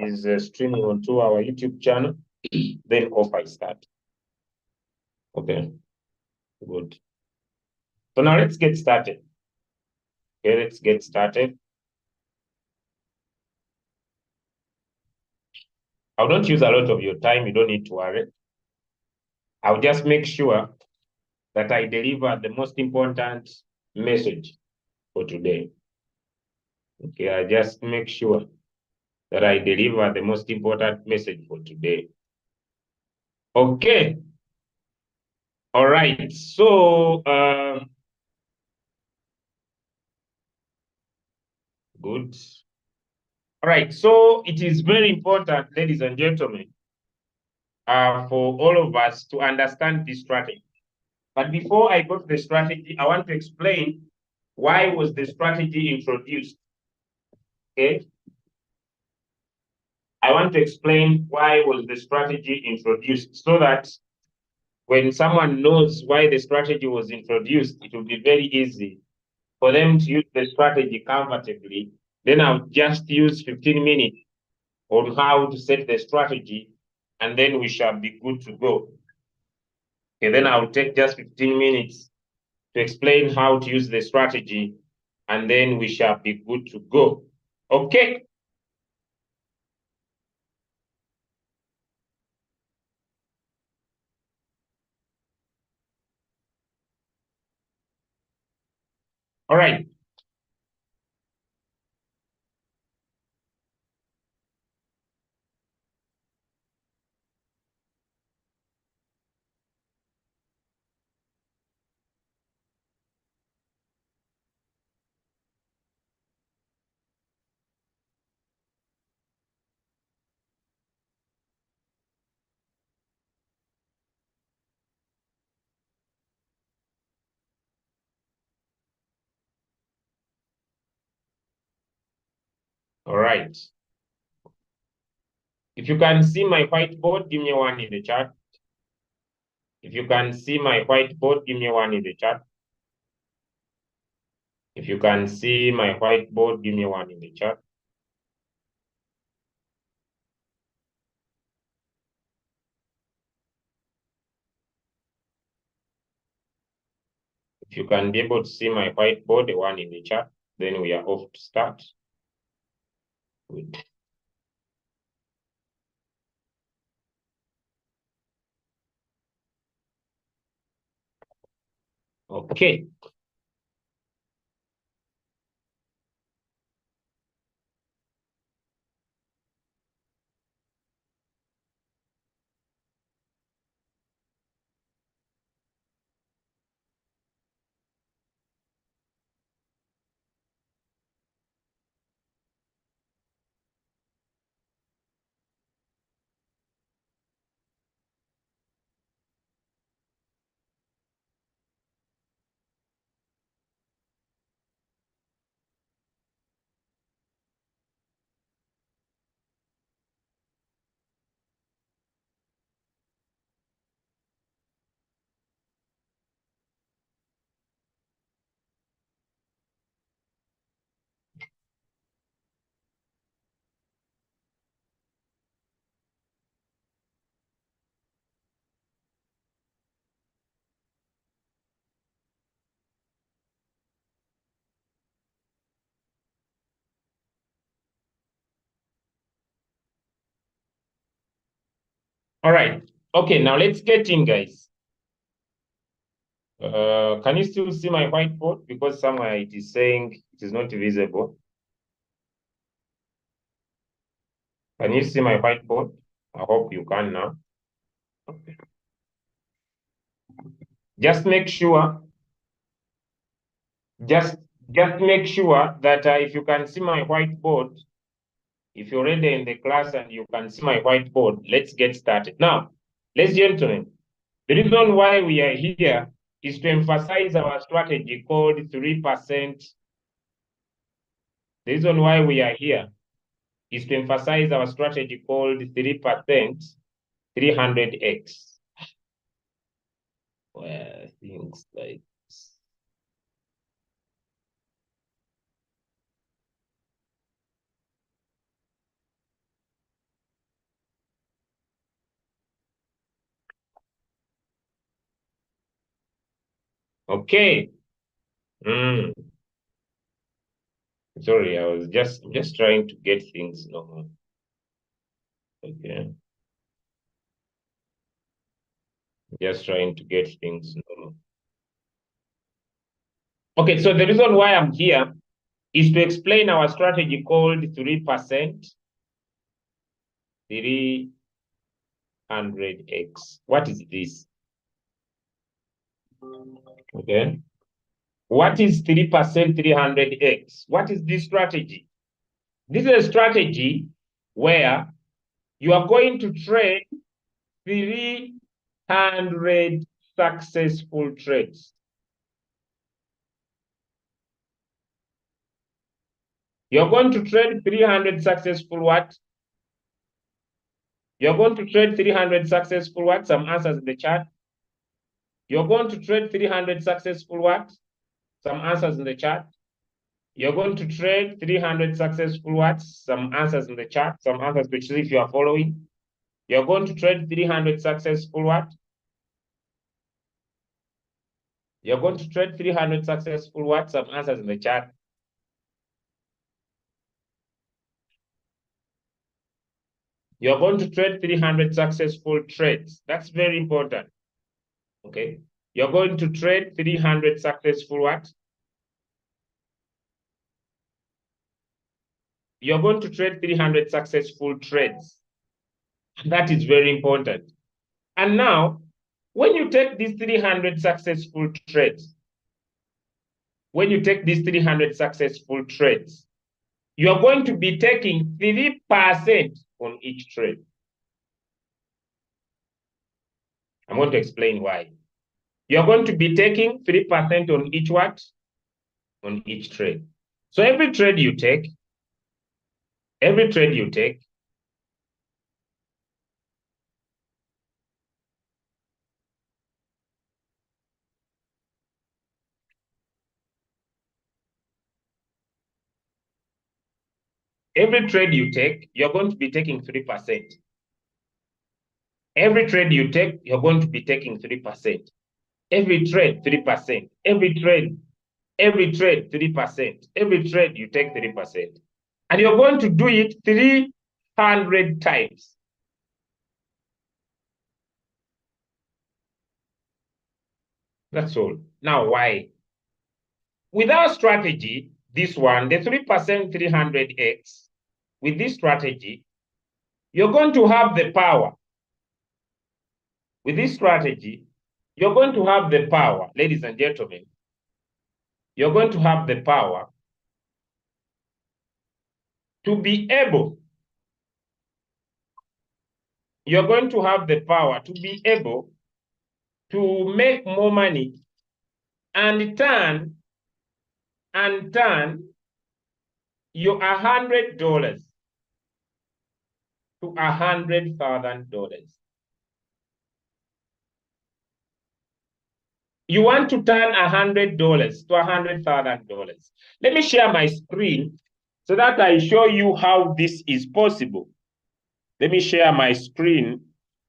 is streaming onto our YouTube channel, then off I start. Okay, good. So now let's get started. Okay, let's get started. I don't use a lot of your time. You don't need to worry. I'll just make sure that I deliver the most important message for today. Okay, I just make sure that I deliver the most important message for today. Okay. All right. So, good. All right. So it is very important, ladies and gentlemen, for all of us to understand this strategy. But before I go to the strategy, I want to explain why was the strategy introduced. Okay. I want to explain why was the strategy introduced so that when someone knows why the strategy was introduced, it will be very easy for them to use the strategy comfortably. Then I'll just use 15 minutes on how to set the strategy, and then we shall be good to go. Okay, then I'll take just 15 minutes to explain how to use the strategy, and then we shall be good to go. Okay. All right. All right. If you can see my whiteboard, give me one in the chat. If you can see my whiteboard, give me one in the chat. If you can see my whiteboard, give me one in the chat. If you can be able to see my whiteboard, the one in the chat, then we are off to start. Good. Okay. All right. Okay, now let's get in, guys. Can you still see my whiteboard? Because somewhere it is saying it is not visible. Can you see my whiteboard? I hope you can now. Okay. Just make sure, just make sure that if you can see my whiteboard, if you're already in the class and you can see my whiteboard, let's get started. Now, ladies and gentlemen, the reason why we are here is to emphasize our strategy called 3%. The reason why we are here is to emphasize our strategy called 3%, 300x. Well, things like this. Okay. Sorry, I was just trying to get things normal. Okay. Just trying to get things normal. Okay, so the reason why I'm here is to explain our strategy called 3%, 300x. What is this? Okay. What is 3% 300x? What is this strategy? This is a strategy where you are going to trade 300 successful trades. You're going to trade 300 successful what? You're going to trade 300 successful what? Some answers in the chat. You're going to trade 300 successful what? Some answers in the chat. You're going to trade 300 successful what? Some answers in the chat. Some answers to see if you are following. You're going to trade 300 successful what? You're going to trade 300 successful what? Some answers in the chat. You're going to trade 300 successful trades. That's very important. Okay. You're going to trade 300 successful what? You're going to trade 300 successful trades. That is very important. And now, when you take these 300 successful trades, you're going to be taking 3% on each trade. I'm going to explain why. You're going to be taking 3% on each what? On each trade. So every trade you take, every trade you take you're going to be taking 3%. Every trade you take, you're going to be taking 3%. Every trade, 3%. Every trade, 3%. Every trade you take 3%. And you're going to do it 300 times. That's all. Now, why? With our strategy, this one, the 3% 300x, with this strategy, you're going to have the power. With this strategy, you're going to have the power, ladies and gentlemen. You're going to have the power to be able, you're going to have the power to be able to make more money and turn your $100 to $100,000. You want to turn $100 to $100,000. Let me share my screen so that I show you how this is possible. Let me share my screen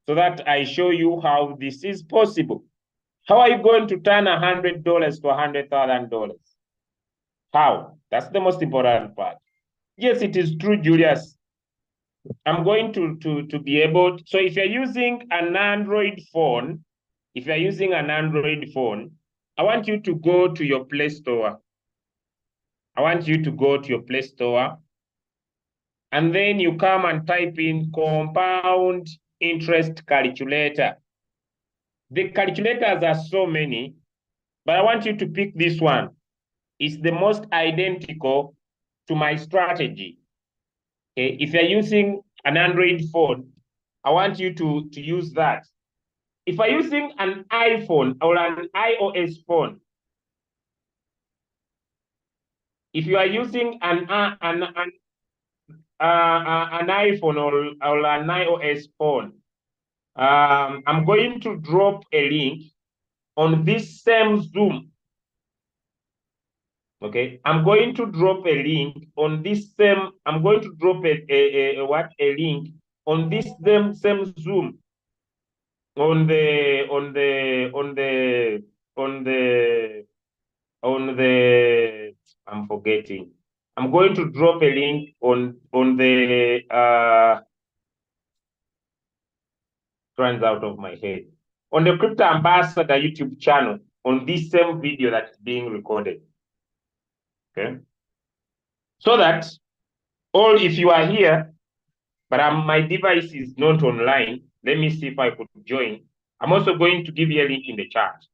so that I show you how this is possible. How are you going to turn $100 to $100,000? How? That's the most important part. Yes, it is true, Julius. I'm going to be able to, so if you're using an Android phone, I want you to go to your Play Store. And then you come and type in compound interest calculator. The calculators are so many, but I want you to pick this one. It's the most identical to my strategy. Okay? If you're using an Android phone, I want you to use that. If you're using an iPhone or an iOS phone, if you are using an iPhone or an iOS phone, I'm going to drop a link on this same Zoom. Okay, I'm going to drop a link on this same. I'm going to drop a link on this same Zoom on the I'm forgetting. I'm going to drop a link on the runs out of my head. On the Crypto Ambassador YouTube channel, on this same video that's being recorded. Okay. So that if you are here, but my device is not online, let me see if I could join. I'm also going to give you a link in the chat.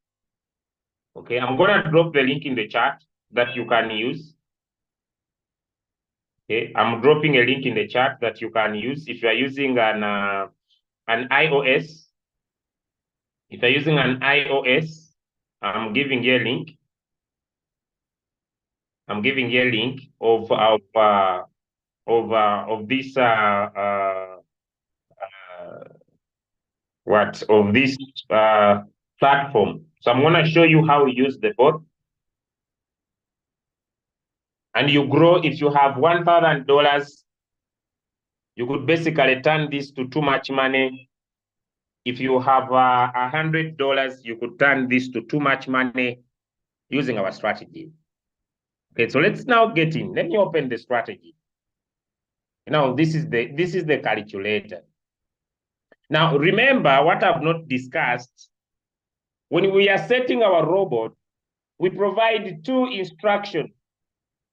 Okay, I'm going to drop the link in the chat that you can use. Okay, I'm dropping a link in the chat that you can use if you are using an iOS. If you're using an iOS, I'm giving you a link. I'm giving you a link of this platform. So I'm going to show you how we use the bot. And you grow. If you have $1,000, you could basically turn this to too much money. If you have $100, you could turn this to too much money using our strategy. Okay, so let's now get in. Let me open the strategy. Now, this is the calculator. Now, remember what I've not discussed. When we are setting our robot, we provide two instructions.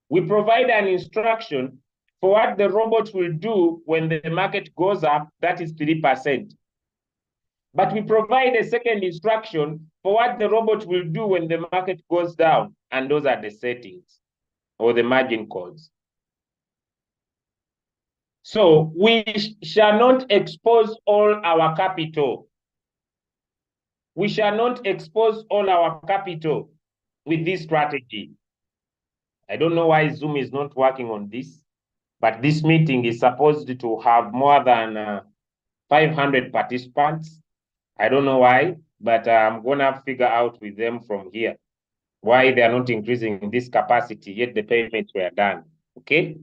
We provide an instruction for what the robot will do when the market goes up, that is 3%. But we provide a second instruction for what the robot will do when the market goes down, and those are the settings or the margin calls. So we shall not expose all our capital. We shall not expose all our capital with this strategy. I don't know why Zoom is not working on this, but this meeting is supposed to have more than 500 participants. I don't know why, but I'm going to figure out with them from here why they are not increasing this capacity, yet the payments were done. Okay?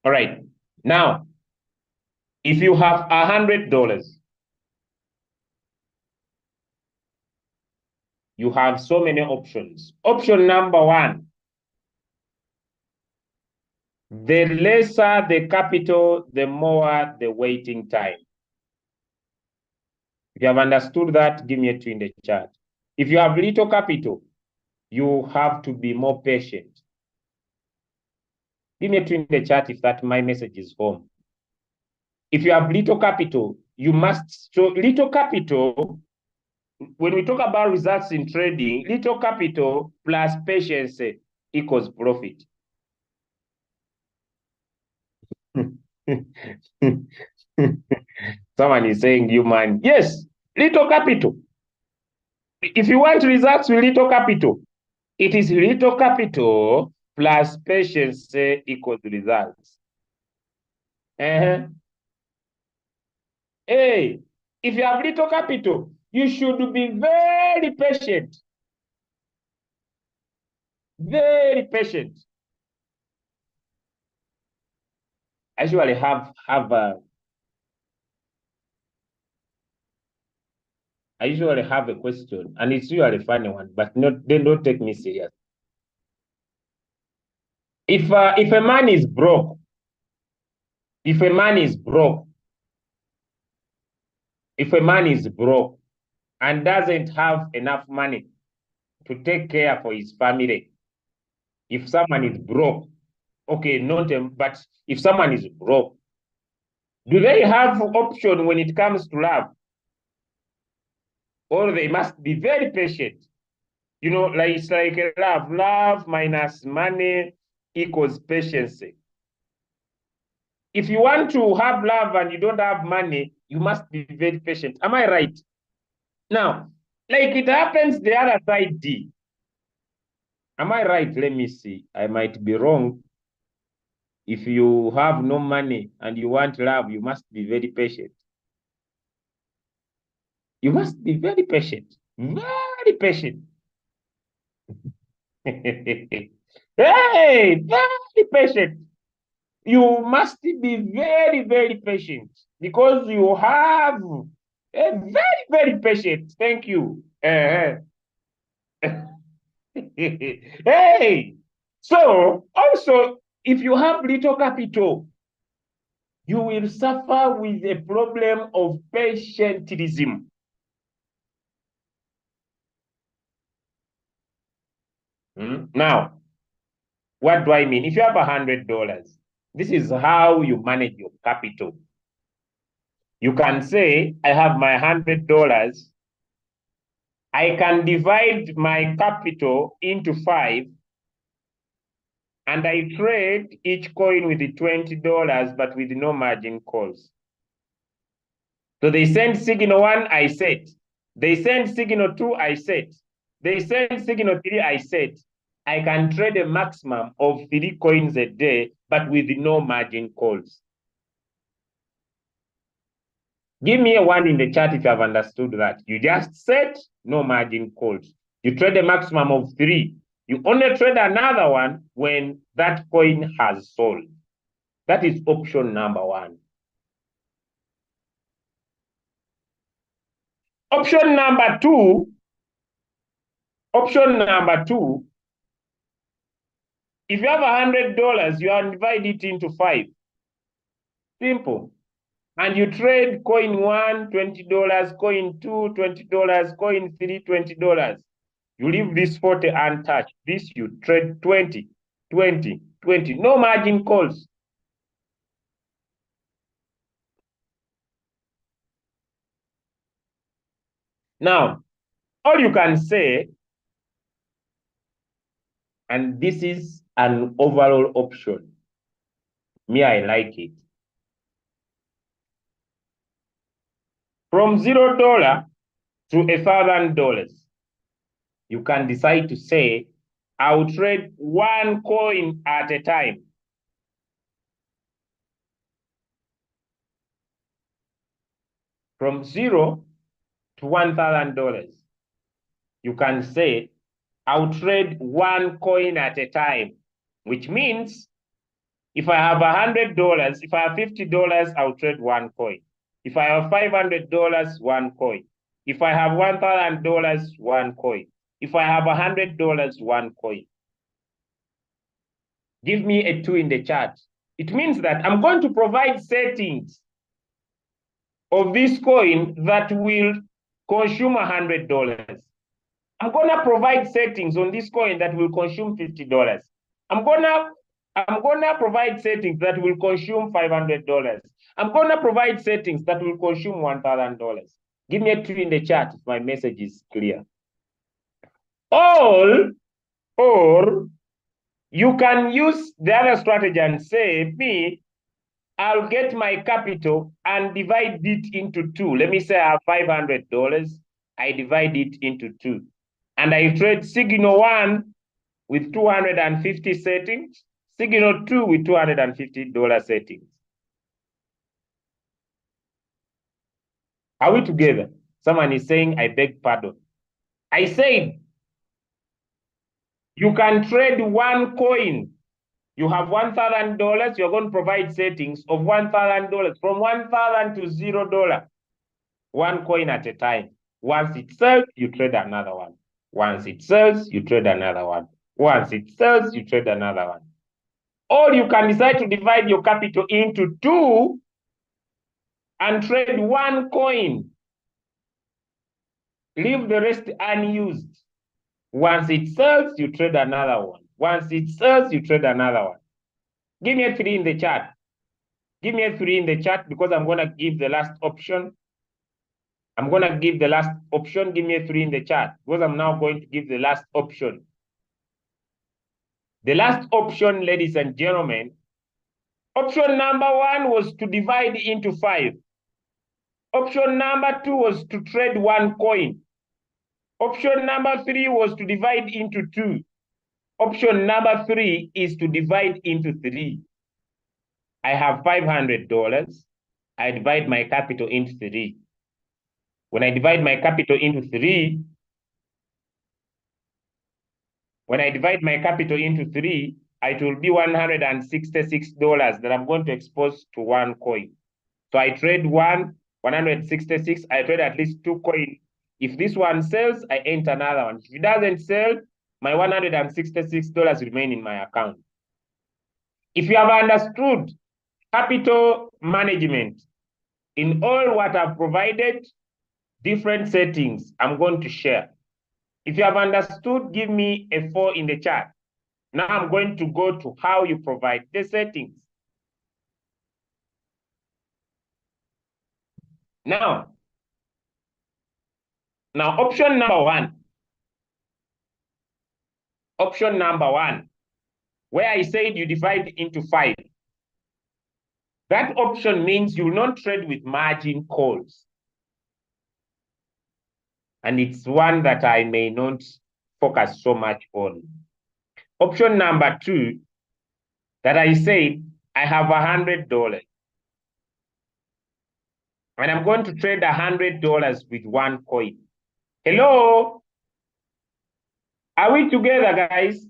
All right. Now, if you have $100, you have so many options. Option number one, the lesser the capital, the more the waiting time. If you have understood that, give me a 2 in the chat. If you have little capital, you have to be more patient. Give me a 2 in the chat if that my message is home. If you have little capital, you must, so little capital, when we talk about results in trading, little capital plus patience equals profit. Someone is saying, you man, yes, little capital. If you want results with little capital, it is little capital plus patience equals results. Hey, if you have little capital, you should be very patient. Very patient. I usually have a question, and it's usually a funny one, but they don't take me serious. If a man is broke, if a man is broke and doesn't have enough money to take care for his family, if someone is broke, okay, but if someone is broke, do they have option when it comes to love? Or they must be very patient? You know, like it's like love. Love minus money equals patience. If you want to have love and you don't have money, you must be very patient. Am I right? Now, like it happens the other side, D. Am I right? Let me see. I might be wrong. If you have no money and you want love, you must be very patient. You must be very patient. Very patient. Hey, very patient. You must be very, very patient because you have a very, very patient. Thank you. Hey, so also, if you have little capital, you will suffer with a problem of patientism. Now, what do I mean? If you have $100, this is how you manage your capital. You can say, I have my $100. I can divide my capital into 5, and I trade each coin with the $20, but with no margin calls. So they send signal 1, I set. They send signal 2, I set. They send signal 3, I set. I can trade a maximum of 3 coins a day, but with no margin calls. Give me a 1 in the chat if you have understood that. You just set, no margin calls. You trade a maximum of 3. You only trade another one when that coin has sold. That is option number 1. Option number 2, if you have $100, you divide it into 5. Simple. And you trade coin 1, $20, coin 2, $20, coin 3, $20. You leave this 40 untouched. This you trade 20, 20, 20. No margin calls. Now, all you can say, and this is an overall option. Me, I like it. From $0 to $1,000, you can decide to say, I'll trade 1 coin at a time. From $0 to $1,000, you can say, I'll trade 1 coin at a time, which means if I have $100, if I have $50, I'll trade 1 coin. If I have $500, 1 coin. If I have $1,000, 1 coin. If I have $100, 1 coin. Give me a 2 in the chat. It means that I'm going to provide settings of this coin that will consume $100. I'm gonna provide settings on this coin that will consume $50. I'm gonna provide settings that will consume $500. I'm gonna provide settings that will consume $1,000. Give me a 2 in the chat if my message is clear. Or you can use the other strategy and say, I'll get my capital and divide it into 2. Let me say I have $500. I divide it into 2. And I trade signal 1 with 250 settings, signal 2 with $250 settings. Are we together? Someone is saying, I beg pardon. I said, you can trade 1 coin. You have $1,000, you're going to provide settings of $1,000 from $1,000 to $0. 1 coin at a time. Once it sells, you trade another one. Once it sells, you trade another one. Once it sells, you trade another one. Or you can decide to divide your capital into 2 and trade 1 coin. Leave the rest unused. Once it sells, you trade another one. Once it sells, you trade another one. Give me a 3 in the chat. Give me a 3 in the chat because I'm going to give the last option. I'm going to give the last option. Give me a 3 in the chat because I'm now going to give the last option. The last option, ladies and gentlemen, option number 1 was to divide into 5. Option number 2 was to trade 1 coin. Option number 3 was to divide into 2. Option number 3 is to divide into 3. I have $500. I divide my capital into 3. When I divide my capital into 3, it will be $166 that I'm going to expose to 1 coin. So I trade 166, I trade at least 2 coins If this one sells, I enter another one. If it doesn't sell, my $166 remain in my account. If you have understood capital management in all what I've provided, different settings I'm going to share. If you have understood, give me a 4 in the chat. Now I'm going to go to how you provide the settings. Now option number one. Option number one, where I said you divide into 5. That option means you will not trade with margin calls. And it's one that I may not focus so much on. Option number 2, that I said I have $100. And I'm going to trade $100 with one coin. Hello? Are we together, guys?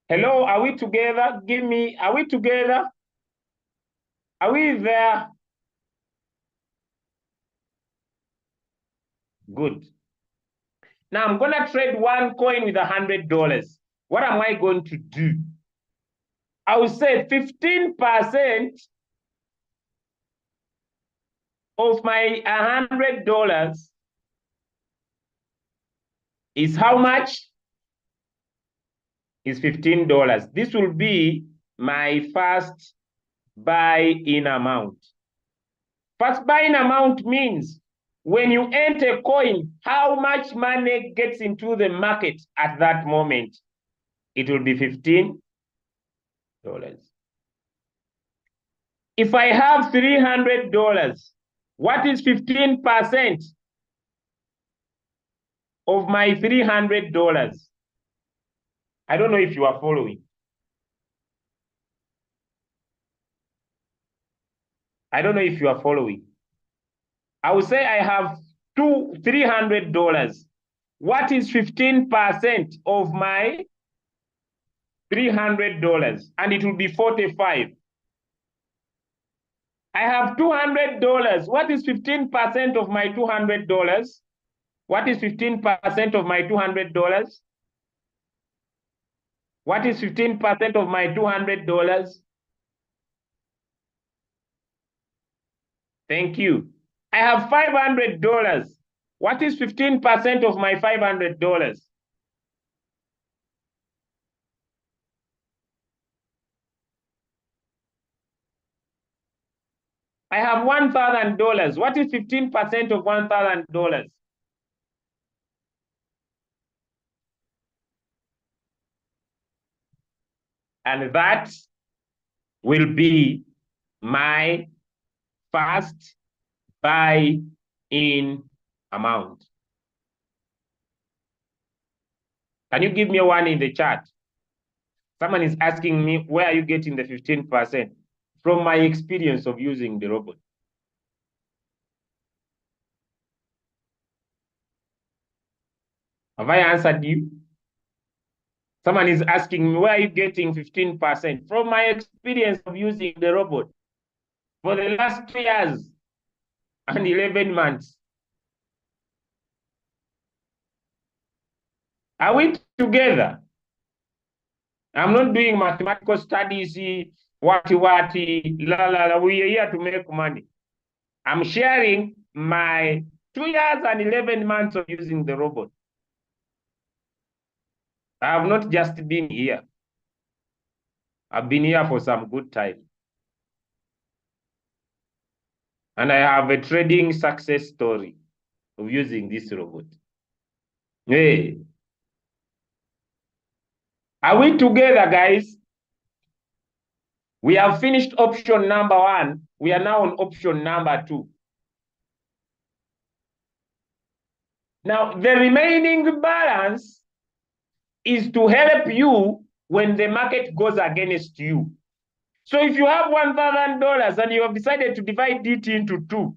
Hello, are we together? Give me, are we together? Are we there? Good. Now I'm going to trade one coin with $100. What am I going to do? I will say 15% of my $100 is how much? Is $15. This will be my first buy-in amount. First buy-in amount means when you enter a coin, how much money gets into the market at that moment? It will be $15. If I have $300, what is 15% of my $300? I don't know if you are following. I don't know if you are following. I will say I have $300. What is 15% of my $300? And it will be 45. I have $200. What is 15% of my $200? What is 15% of my $200? What is 15% of my $200? Thank you. I have $500. What is 15% of my $500? I have $1,000. What is 15% of $1,000? And that will be my first buy-in amount. Can you give me one in the chat? Someone is asking me, where are you getting the 15%? From my experience of using the robot. Have I answered you? Someone is asking me, where are you getting 15%? From my experience of using the robot for the last 2 years and 11 months. Are we together? I'm not doing mathematical studies, la la la, we are here to make money. I'm sharing my 2 years and 11 months of using the robot. I have not just been here. I've been here for some good time. And I have a trading success story of using this robot. Hey. Are we together, guys? We have finished option number 1. We are now on option number 2. Now, the remaining balance is to help you when the market goes against you. So if you have $1,000 and you have decided to divide it into 2,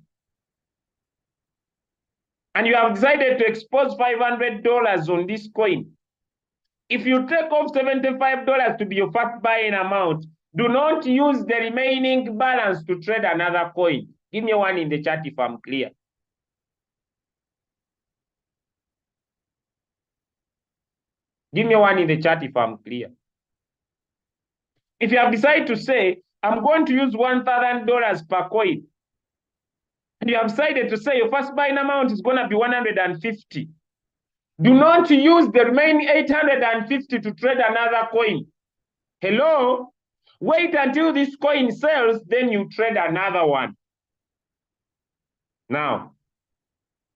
and you have decided to expose $500 on this coin, if you take off $75 to be your first buying amount, do not use the remaining balance to trade another coin. Give me one in the chat if I'm clear. Give me one in the chat if I'm clear. If you have decided to say, I'm going to use $1,000 per coin, and you have decided to say your first buying amount is going to be 150, do not use the remaining 850 to trade another coin. Hello? Wait until this coin sells, then you trade another one. Now,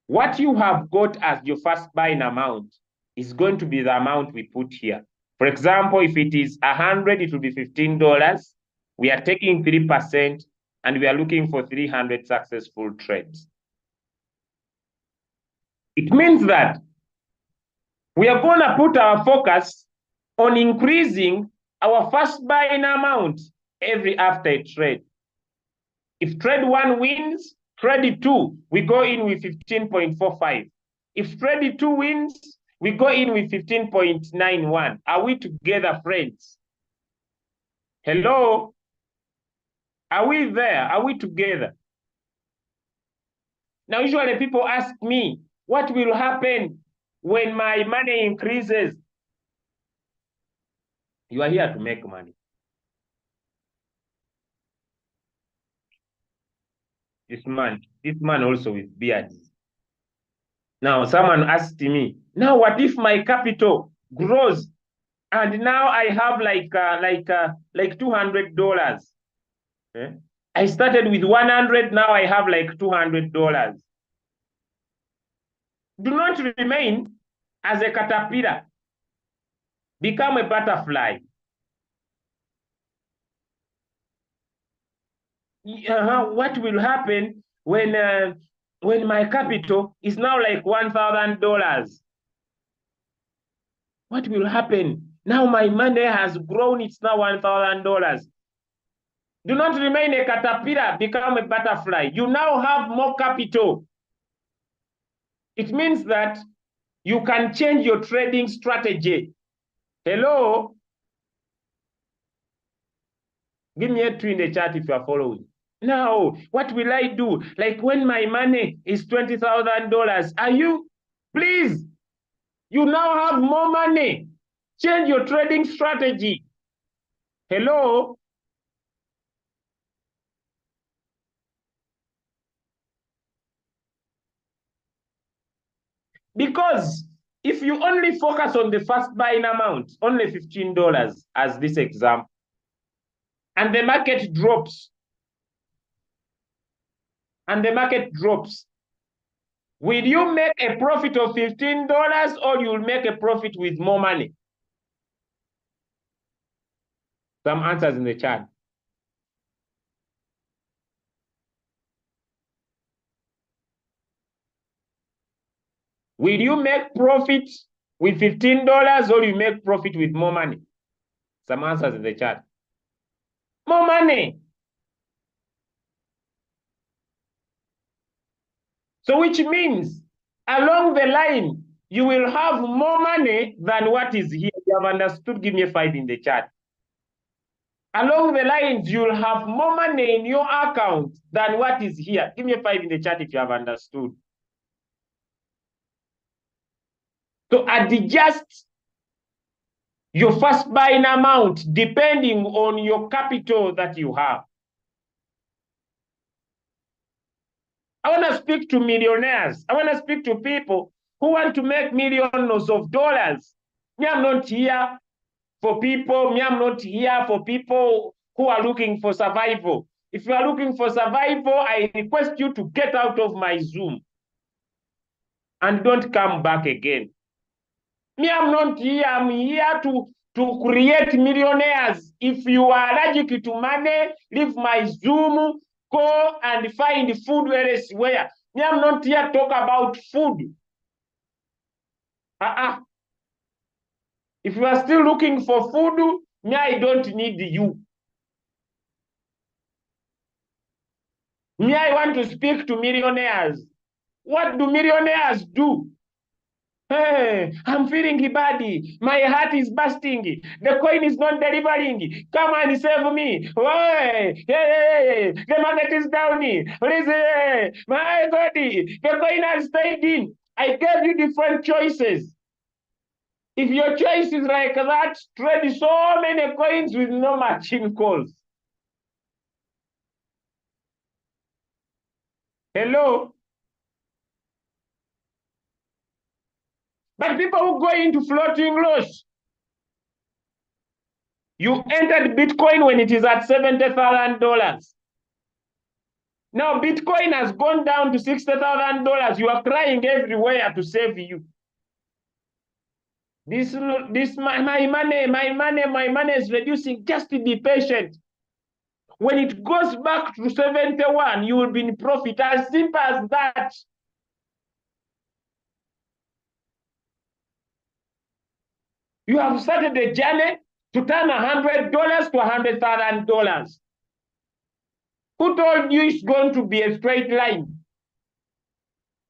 what you have got as your first buying amount is going to be the amount we put here. For example, if it is 100, it will be $15. We are taking 3%, and we are looking for 300 successful trades. It means that we are going to put our focus on increasing our first buying amount after a trade. If trade 1 wins, trade 2, we go in with 15.45. If trade 2 wins, we go in with 15.91. Are we together, friends? Hello? Are we there? Are we together? Now, usually people ask me, what will happen when my money increases? You are here to make money. This man also with beards. Now, someone asked me, now what if my capital grows and now I have like $200? Eh? I started with 100, now I have like $200. Do not remain as a caterpillar. Become a butterfly. What will happen when my capital is now like $1,000? What will happen? Now my money has grown, it's now $1,000. Do not remain a caterpillar, become a butterfly. You now have more capital. It means that you can change your trading strategy. Hello? Give me a 2 in the chat if you are following. Now, what will I do? Like when my money is $20,000, are you? Please, you now have more money. Change your trading strategy. Hello? Because if you only focus on the first buying amount, only $15 as this example, and the market drops, will you make a profit of $15 or you'll make a profit with more money? Some answers in the chat. Will you make profit with $15 or you make profit with more money? Some answers in the chat. More money. So which means along the line, you will have more money than what is here. You have understood? Give me a 5 in the chat. Along the lines, you'll have more money in your account than what is here. Give me a 5 in the chat if you have understood. So adjust your first buying amount depending on your capital that you have. I want to speak to millionaires. I want to speak to people who want to make millions of dollars. Me, I'm not here for people. Me, I'm not here for people who are looking for survival. If you are looking for survival, I request you to get out of my Zoom and don't come back again. Me, I'm not here. I'm here to create millionaires. If you are allergic to money, leave my Zoom, go and find food elsewhere. Me, I'm not here to talk about food. If you are still looking for food, me, I don't need you. Me, I want to speak to millionaires. What do millionaires do? Hey, I'm feeling body. My heart is bursting. The coin is not delivering. Come and save me. Hey, hey, the market is down. Please, my body. The coin has stayed in. I gave you different choices. If your choice is like that, trade so many coins with no margin calls. Hello? But people who go into floating loss, you entered Bitcoin when it is at $70,000. Now Bitcoin has gone down to $60,000. You are crying everywhere to save you. My money is reducing. Just be patient. When it goes back to 71, you will be in profit. As simple as that. You have started a journey to turn $100 to $100,000. Who told you it's going to be a straight line?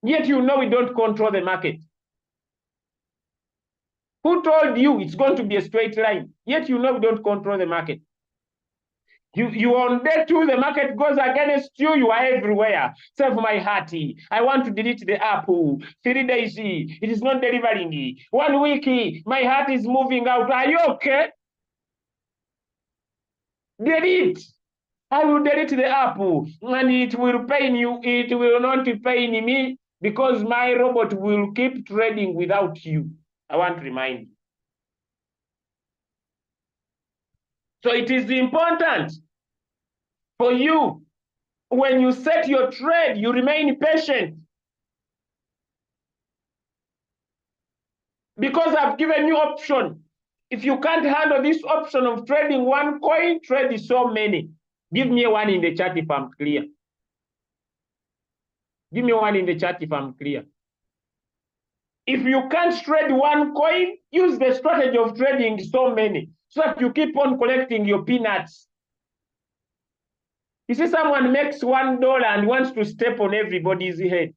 Yet you know we don't control the market. Who told you it's going to be a straight line? Yet you know we don't control the market. You on day two, the market goes against you, you are everywhere. Save my heart. I want to delete the app. 3 days, it is not delivering. 1 week, my heart is moving out. Are you okay? Delete. I will delete the app and it will pain you. It will not pain me because my robot will keep trading without you. I want to remind you. So it is important for you, when you set your trade, you remain patient. Because I've given you option. If you can't handle this option of trading one coin, trade so many. Give me one in the chat if I'm clear. Give me one in the chat if I'm clear. If you can't trade one coin, use the strategy of trading so many, so that you keep on collecting your peanuts. You see, someone makes $1 and wants to step on everybody's head.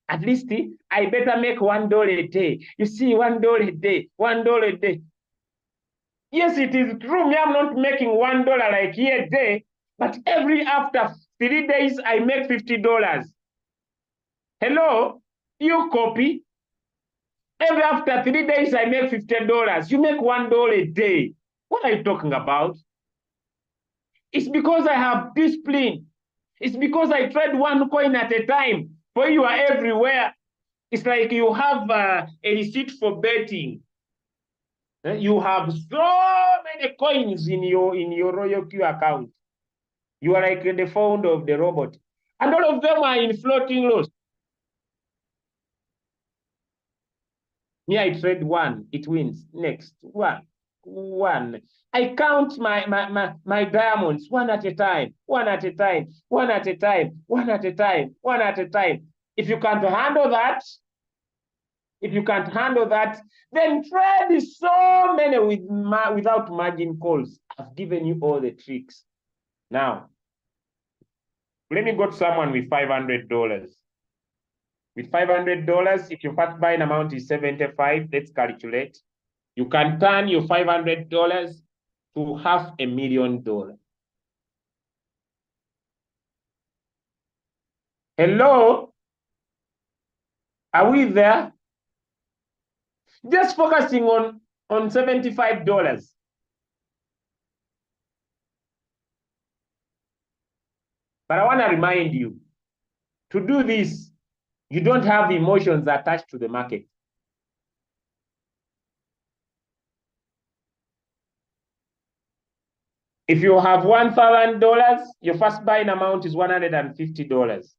At least I better make $1 a day. You see, $1 a day, $1 a day. Yes, it is true. Me, I'm not making $1 like here a day, but every after 3 days, I make $50. Hello? You copy? Every after 3 days, I make $50. You make $1 a day. What are you talking about? It's because I have discipline. It's because I trade one coin at a time. For you are everywhere. It's like you have a receipt for betting. You have so many coins in your Royal Q account. You are like the founder of the robot. And all of them are in floating loss. Me, I trade one, it wins. Next, one. I count my diamonds one at a time, one at a time, one at a time, one at a time, one at a time. If you can't handle that, then trade so many without margin calls. I've given you all the tricks. Now, let me go to someone with $500. With $500, if your first buying amount is 75, let's calculate. You can turn your $500 to $500,000. Hello? Are we there? Just focusing on $75. But I want to remind you, to do this, you don't have emotions attached to the market. If you have $1,000, your first buying amount is $150.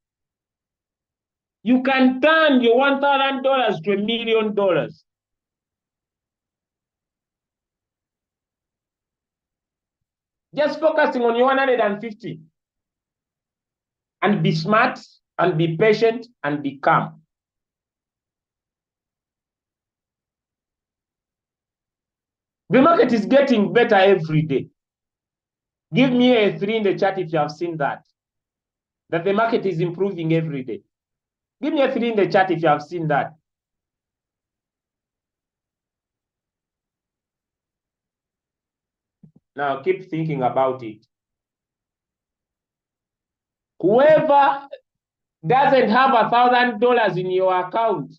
You can turn your $1,000 to $1 million. Just focusing on your 150. And be smart, and be patient, and be calm. The market is getting better every day. Give me a 3 in the chat if you have seen that the market is improving every day. Give me a 3 in the chat if you have seen that. Now keep thinking about it. Whoever doesn't have $1,000 in your account,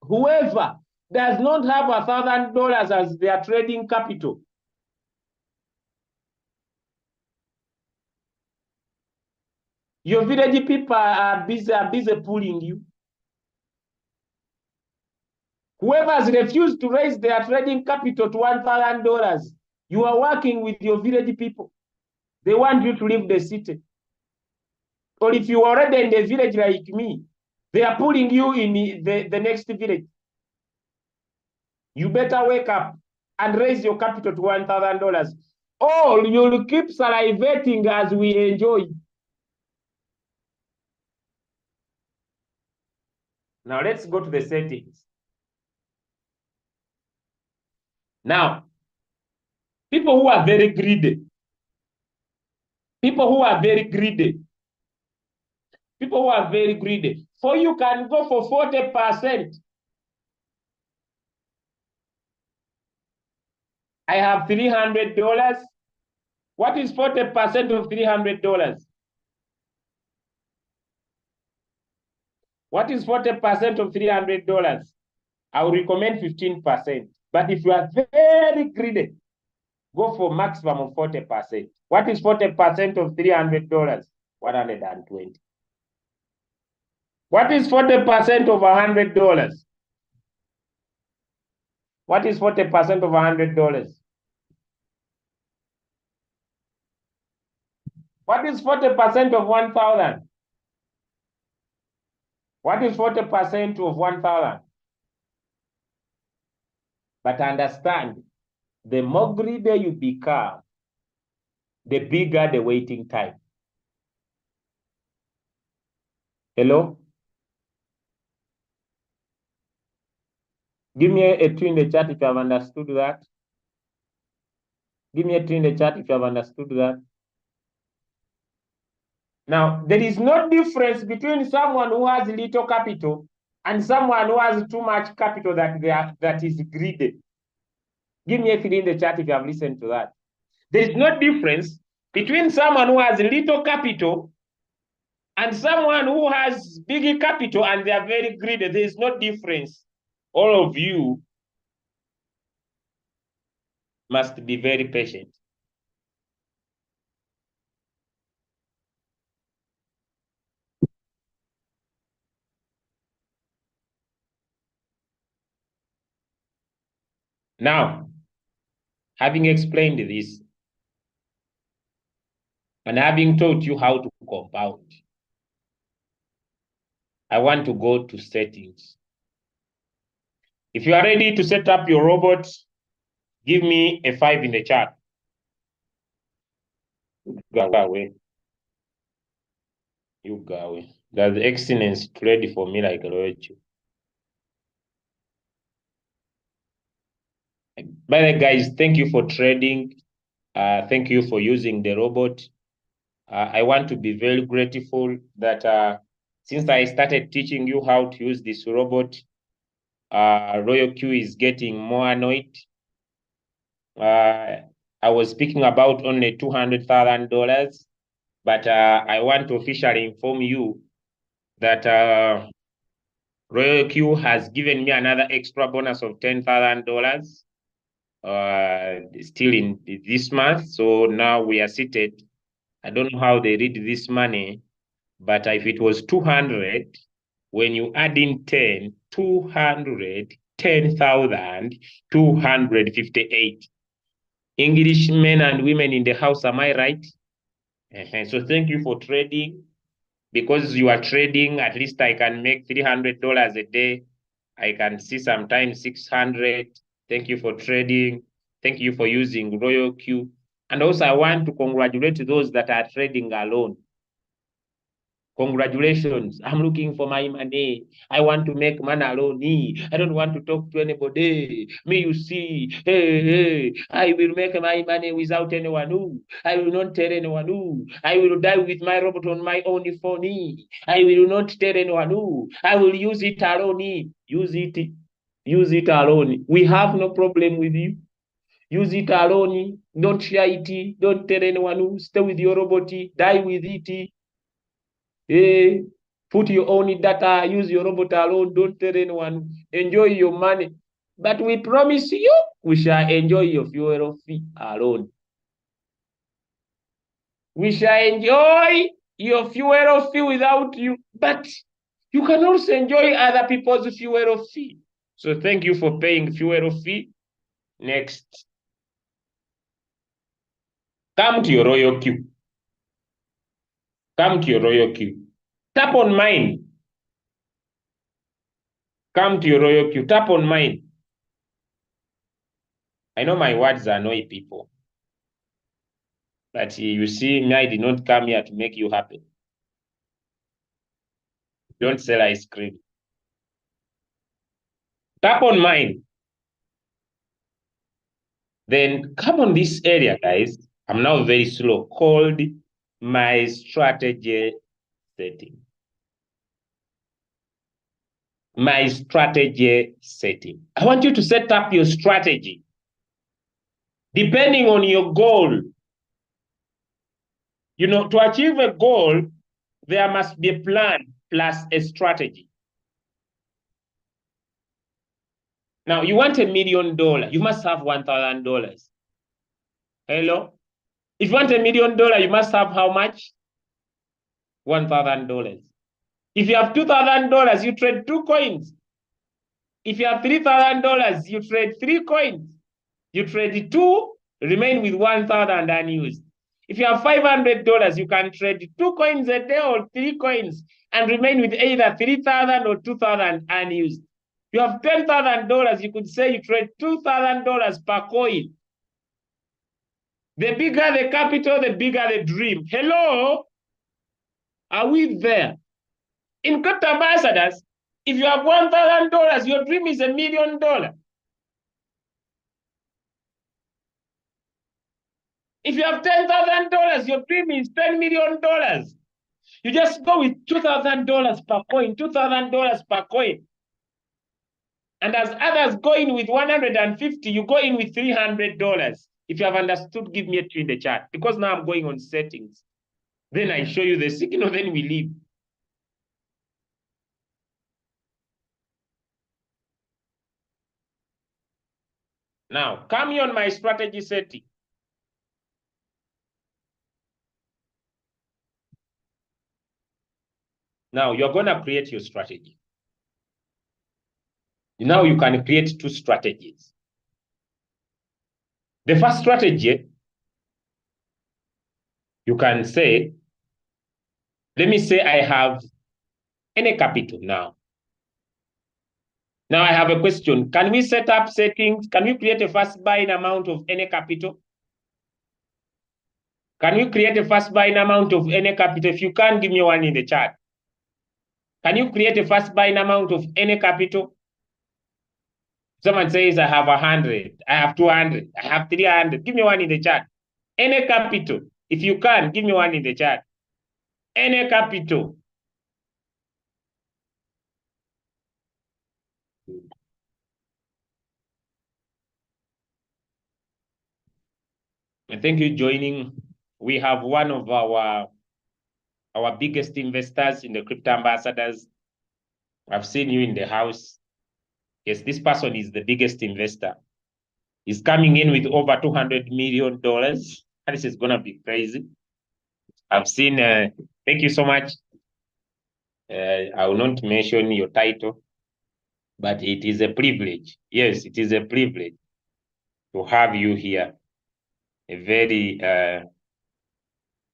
Whoever does not have $1,000 as their trading capital, your village people are busy pulling you. Whoever has refused to raise their trading capital to $1,000, you are working with your village people. They want you to leave the city. Or if you are already in the village like me, they are pulling you in the next village. You better wake up and raise your capital to $1,000. Or you'll keep salivating as we enjoy. Now let's go to the settings. Now, people who are very greedy, for you can go for 40%. I have $300. What is 40% of $300? What is 40% of $300? I would recommend 15%. But if you are very greedy, go for maximum of 40%. What is 40% of $300? 120. What is 40% of $100? What is 40% of $100? What is 40% of 1,000? What is 40% of 1,000? But understand, the more greedy you become, the bigger the waiting time. Hello? Give me a 2 in the chat if you have understood that. Give me a 2 in the chat if you have understood that. Now, there is no difference between someone who has little capital and someone who has too much capital that is greedy. Give me a 3 in the chat if you have listened to that. There is no difference between someone who has little capital and someone who has big capital and they are very greedy. There is no difference. All of you must be very patient. Now, having explained this and having taught you how to compound, I want to go to settings. If you are ready to set up your robot, give me a 5 in the chat. Go away. You go away. That's excellence ready for me like Roach. By the way, guys, thank you for trading. Thank you for using the robot. I want to be very grateful that since I started teaching you how to use this robot, Royal Q is getting more annoyed. I was speaking about only $200,000, but I want to officially inform you that Royal Q has given me another extra bonus of $10,000 still in this month. So now we are seated. I don't know how they read this money, but if it was 200, when you add in 10, 200, 10,258. English men and women in the house, am I right? So thank you for trading. Because you are trading, at least I can make $300 a day. I can see sometimes 600. Thank you for trading. Thank you for using Royal Q. And also I want to congratulate those that are trading alone. Congratulations. I'm looking for my money. I want to make money alone. I don't want to talk to anybody. Me, you see, hey, I will make my money without anyone who. I will not tell anyone who. I will die with my robot on my own phone. I will not tell anyone who. I will use it alone. Use it alone. We have no problem with you. Use it alone. Don't share it. Don't tell anyone who. Stay with your robot. Die with it. Put your own data, use your robot alone, don't tell anyone, enjoy your money. But we promise you, we shall enjoy your fuel fee alone. We shall enjoy your fuel fee without you, but you can also enjoy other people's fuel fee. So thank you for paying fuel fee. Next. Come to your royal queue. Come to your royal queue. Tap on mine. Come to your royal queue. Tap on mine. I know my words annoy people. But you see, I did not come here to make you happy. Don't sell ice cream. Tap on mine. Then come on this area, guys. I'm now very slow, called my strategy setting. My strategy setting. I want you to set up your strategy. Depending on your goal, you know, to achieve a goal, there must be a plan plus a strategy. Now, you want $1 million, you must have $1,000. Hello? If you want $1 million, you must have how much? $1,000. If you have $2,000, you trade 2 coins. If you have $3,000, you trade 3 coins. You trade 2, remain with 1,000 unused. If you have $500, you can trade 2 coins a day or 3 coins and remain with either 3,000 or 2,000 unused. You have $10,000, you could say you trade $2,000 per coin. The bigger the capital, the bigger the dream. Hello? Are we there? In Crypto Ambassadors, if you have $1,000, your dream is $1 million. If you have $10,000, your dream is $10 million. You just go with $2,000 per coin, $2,000 per coin. And as others go in with 150, you go in with $300. If you have understood, give me a 2 in the chat. Because now I'm going on settings. Then I show you the signal, then we leave. Now, come here on my strategy setting. Now, you're going to create your strategy. Now, you can create 2 strategies. The first strategy, you can say, let me say I have any capital now. Now I have a question. Can we set up settings? Can we create a first buying amount of any capital? Can we create a first buying amount of any capital? If you can, give me 1 in the chat. Can you create a first buying amount of any capital? Someone says, I have 100, I have 200, I have 300. Give me 1 in the chat. Any capital. If you can, give me 1 in the chat. Any capital. Thank you for joining. We have one of our biggest investors in the Crypto Ambassadors. I've seen you in the house. Yes, this person is the biggest investor. He's coming in with over $200 million. This is going to be crazy. I've seen, thank you so much. I will not mention your title, but it is a privilege. Yes, it is a privilege to have you here. A very,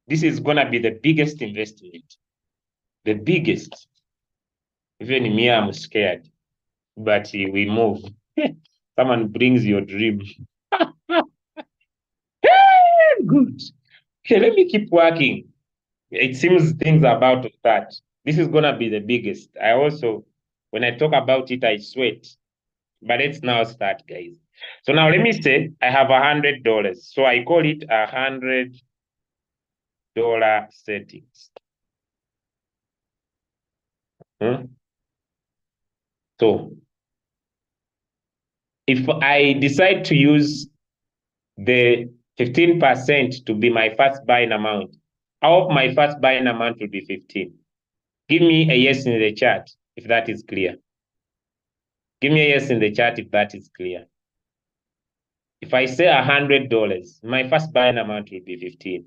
this is going to be the biggest investment. The biggest. Even me, I'm scared. But we move. Someone brings your dream. Good. Okay, let me keep working. It seems things are about to start. This is going to be the biggest. I also, when I talk about it, I sweat. But let's now start, guys. So now let me say I have $100. So I call it $100 settings. So if I decide to use the 15% to be my first buying amount, I hope my first buying amount will be 15. Give me a yes in the chat if that is clear. Give me a yes in the chat if that is clear. If I say $100, my first buying amount will be 15.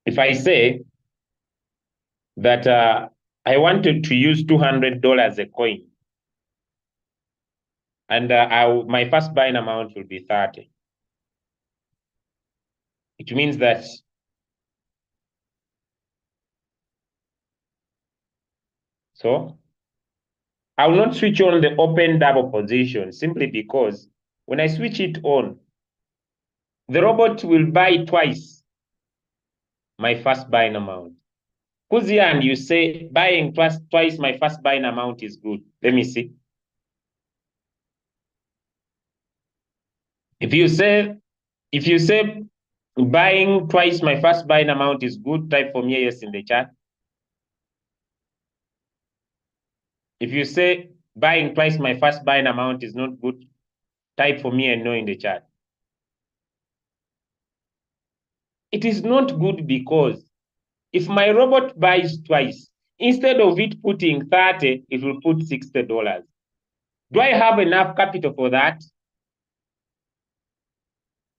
If I say that I wanted to use $200 a coin, and my first buying amount will be 30. It means that I will not switch on the open double position simply because when I switch it on, the robot will buy twice my first buying amount. Who's here and you say buying twice my first buying amount is good? Let me see. If you say buying twice my first buying amount is good, type for me yes in the chat. If you say buying twice my first buying amount is not good, type for me and no in the chat. It is not good because if my robot buys twice, instead of it putting 30, it will put $60. Do I have enough capital for that?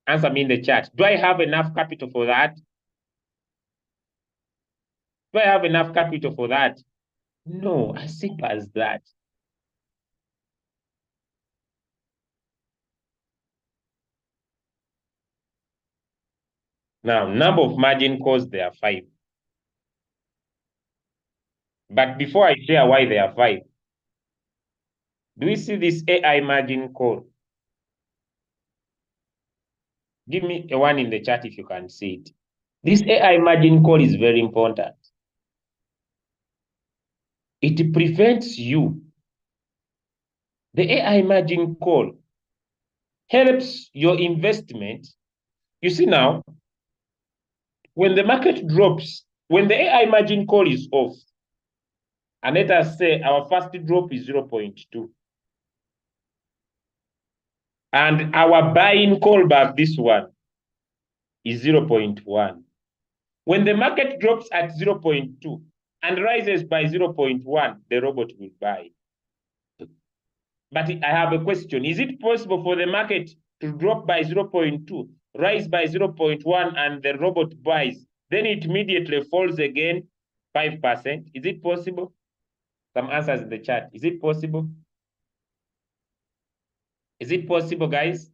Answer me in the chat. Do I have enough capital for that? Do I have enough capital for that? No, as simple as that. Now, number of margin calls, there are 5. But before I share why there are 5, do we see this AI margin call? Give me a 1 in the chat if you can see it. This AI margin call is very important. It prevents you. The AI margin call helps your investment. You see now, when the market drops, when the AI margin call is off, and let us say our first drop is 0.2, and our buying call back, this one, is 0.1. When the market drops at 0.2 and rises by 0.1, the robot will buy. But I have a question. Is it possible for the market to drop by 0.2, rise by 0.1, and the robot buys? Then it immediately falls again 5%. Is it possible? Some answers in the chat. Is it possible? Is it possible, guys?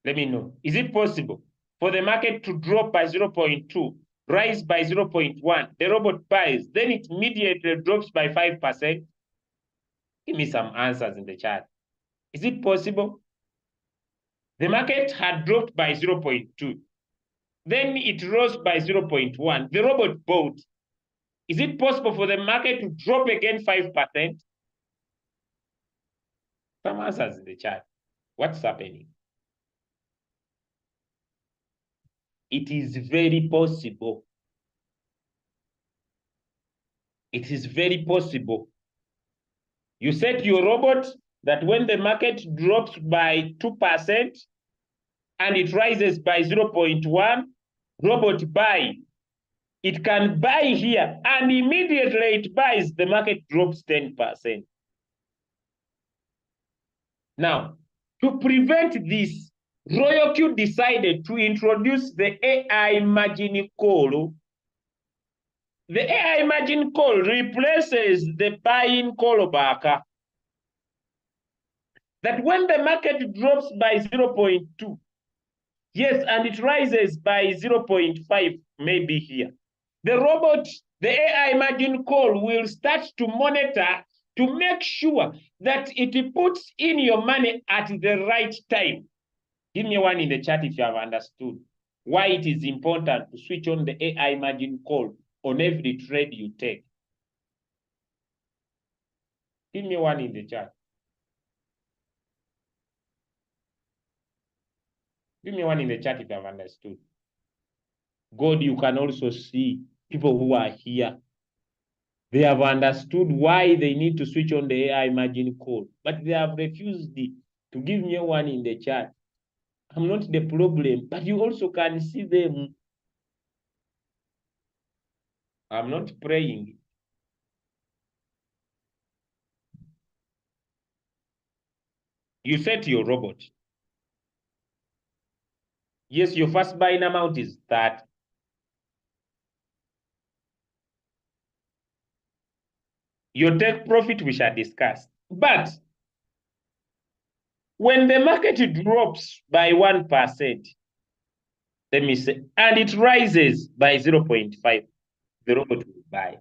Let me know. Is it possible for the market to drop by 0.2, rise by 0.1, the robot buys, then it immediately drops by 5%? Give me some answers in the chat. Is it possible? The market had dropped by 0.2. Then it rose by 0.1. The robot bought. Is it possible for the market to drop again 5%? Some answers in the chat. What's happening? It is very possible. It is very possible. You set your robot that when the market drops by 2% and it rises by 0.1, robot buy. It can buy here and immediately it buys, the market drops 10%. Now, to prevent this, RoyalQ decided to introduce the AI margin call. The AI margin call replaces the buying call back. That when the market drops by 0.2, yes, and it rises by 0.5, maybe here, the robot, the AI margin call will start to monitor to make sure that it puts in your money at the right time. Give me 1 in the chat if you have understood why it is important to switch on the AI margin call on every trade you take. Give me 1 in the chat. Give me 1 in the chat if you have understood. God, you can also see people who are here. They have understood why they need to switch on the AI margin call, but they have refused to give me 1 in the chat. I'm not the problem, but you also can see them. I'm not praying. You say to your robot, yes, your first buying amount is that. Your take profit we shall discuss. But when the market drops by 1%, let me say, and it rises by 0.5, the robot will buy.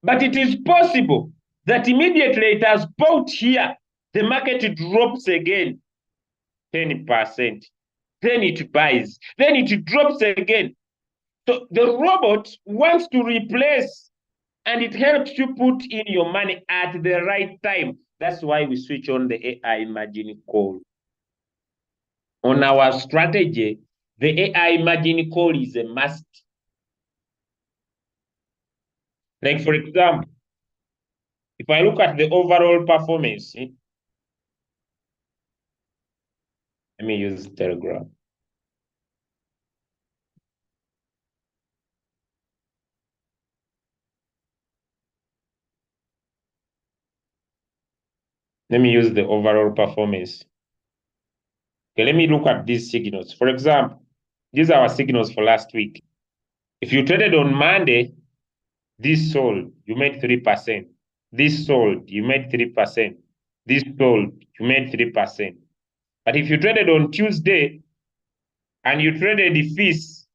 But it is possible that immediately it has bought here, the market drops again 10%. Then it buys. Then it drops again. So the robot wants to replace, and it helps you put in your money at the right time. That's why we switch on the AI margin call. On our strategy, the AI margin call is a must. Like, for example, if I look at the overall performance, let me use Telegram. Let me use the overall performance. Okay, let me look at these signals. For example, these are our signals for last week. If you traded on Monday, this sold, you made 3%. This sold, you made 3%. This sold, you made 3%. But if you traded on Tuesday and you traded the fees,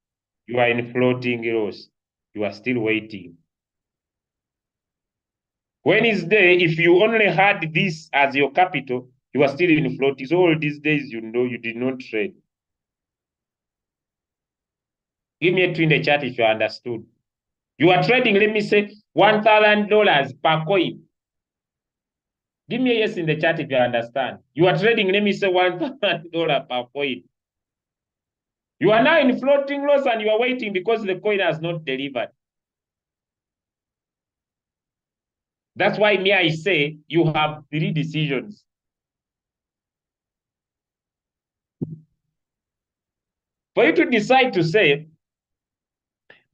you are in floating loss. You are still waiting. Wednesday, if you only had this as your capital, you are still in floating. So all these days, you know, you did not trade. Give me a 2 in the chat if you understood. You are trading, let me say, $1,000 per coin. Give me a yes in the chat if you understand. You are trading, let me say, $1,000 per coin. You are now in floating loss and you are waiting because the coin has not delivered. That's why me, I say you have 3 decisions. For you to decide to say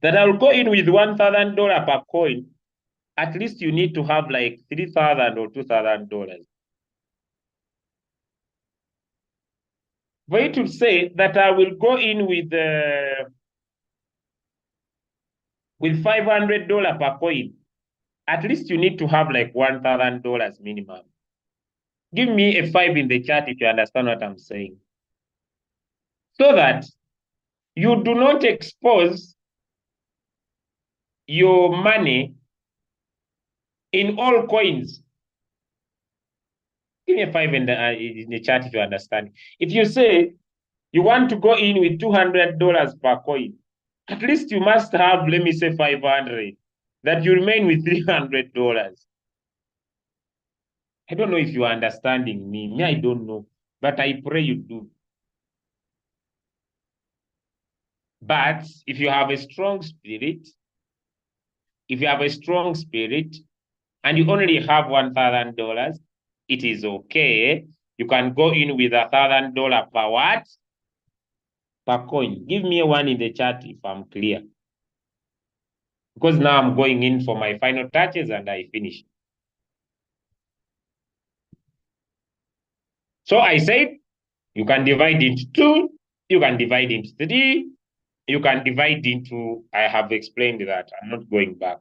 that I'll go in with $1,000 per coin, at least you need to have like $3,000 or $2,000. For you to say that I will go in with $500 per coin, at least you need to have like $1,000 minimum. Give me a 5 in the chat if you understand what I'm saying. So that you do not expose your money in all coins. Give me a 5 in the chat if you understand. If you say you want to go in with $200 per coin, at least you must have, let me say, 500, that you remain with $300. I don't know if you are understanding me. Me, I don't know, but I pray you do. But if you have a strong spirit, and you only have $1,000, it is okay. You can go in with $1,000 per what? Per coin. Give me a 1 in the chat if I'm clear. Because now I'm going in for my final touches and I finish. So I said, you can divide into 2, you can divide into 3, you can divide into, I have explained that. I'm not going back.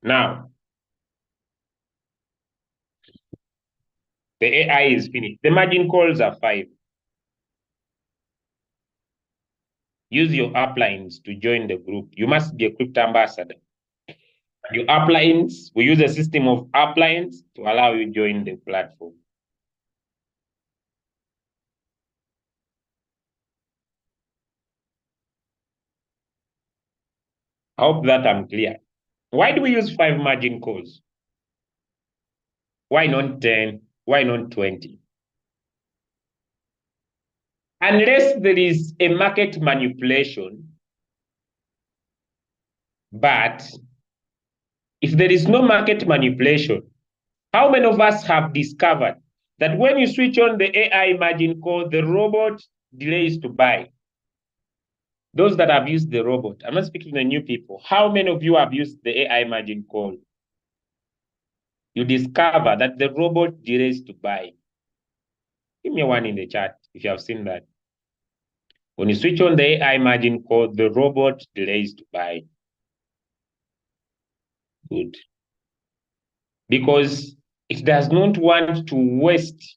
Now, the AI is finished. The margin calls are 5. Use your uplines to join the group. You must be a crypto ambassador. Your uplines, we use a system of uplines to allow you to join the platform. I hope that I'm clear. Why do we use 5 margin calls? Why not 10? Why not 20? Unless there is a market manipulation, but if there is no market manipulation, how many of us have discovered that when you switch on the AI margin call, the robot delays to buy? Those that have used the robot, I'm not speaking to the new people. How many of you have used the AI margin call? You discover that the robot delays to buy. Give me one in the chat if you have seen that. When you switch on the AI margin call, the robot delays to buy. Good. Because it does not want to waste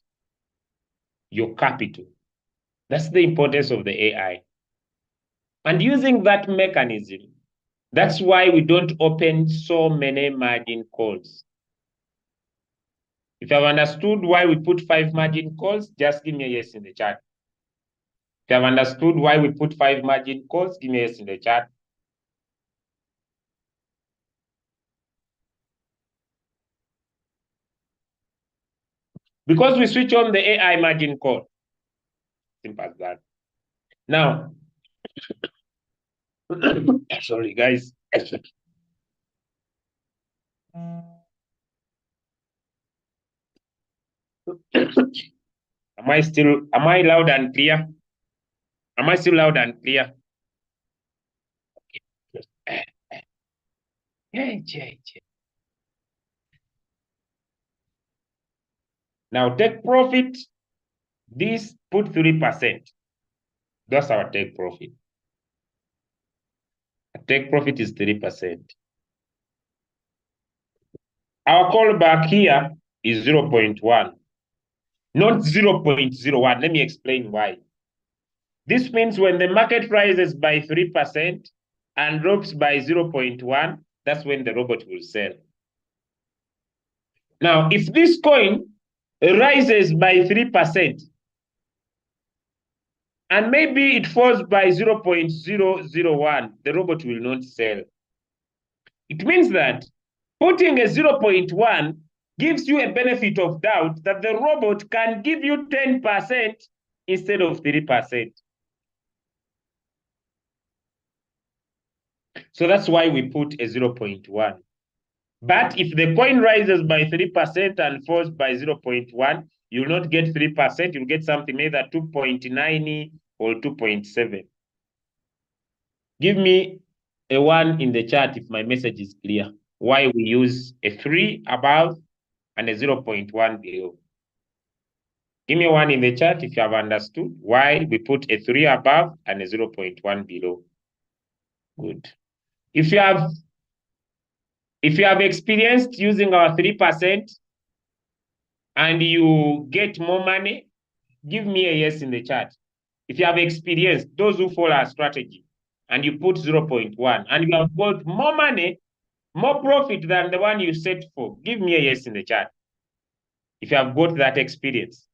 your capital. That's the importance of the AI. And using that mechanism, that's why we don't open so many margin calls. If you have understood why we put 5 margin calls, just give me a yes in the chat. If you have understood why we put 5 margin calls, give me a yes in the chat. Because we switch on the AI margin call. Simple as that. Now, sorry guys. Am I loud and clear? Am I still loud and clear? Yeah. Now take profit, this put 3%. That's our take profit. Take profit is 3%. Our callback here is 0.1, not 0.01. Let me explain why. This means when the market rises by 3% and drops by 0.1, that's when the robot will sell. Now, if this coin rises by 3% and maybe it falls by 0.001, the robot will not sell. It means that putting a 0.1 gives you a benefit of doubt that the robot can give you 10% instead of 3%. So that's why we put a 0.1. But if the coin rises by 3% and falls by 0.1, you will not get 3%, you'll get something either 2.9 or 2.7. Give me a 1 in the chat if my message is clear. Why we use a 3 above and a 0.1 below. Give me 1 in the chat if you have understood why we put a 3 above and a 0.1 below. Good. If you have experienced using our 3% and you get more money, give me a yes in the chat. If you have experienced, those who follow our strategy, and you put 0.1 and you have got more money, more profit than the one you set for, give me a yes in the chat. If you have got that experience,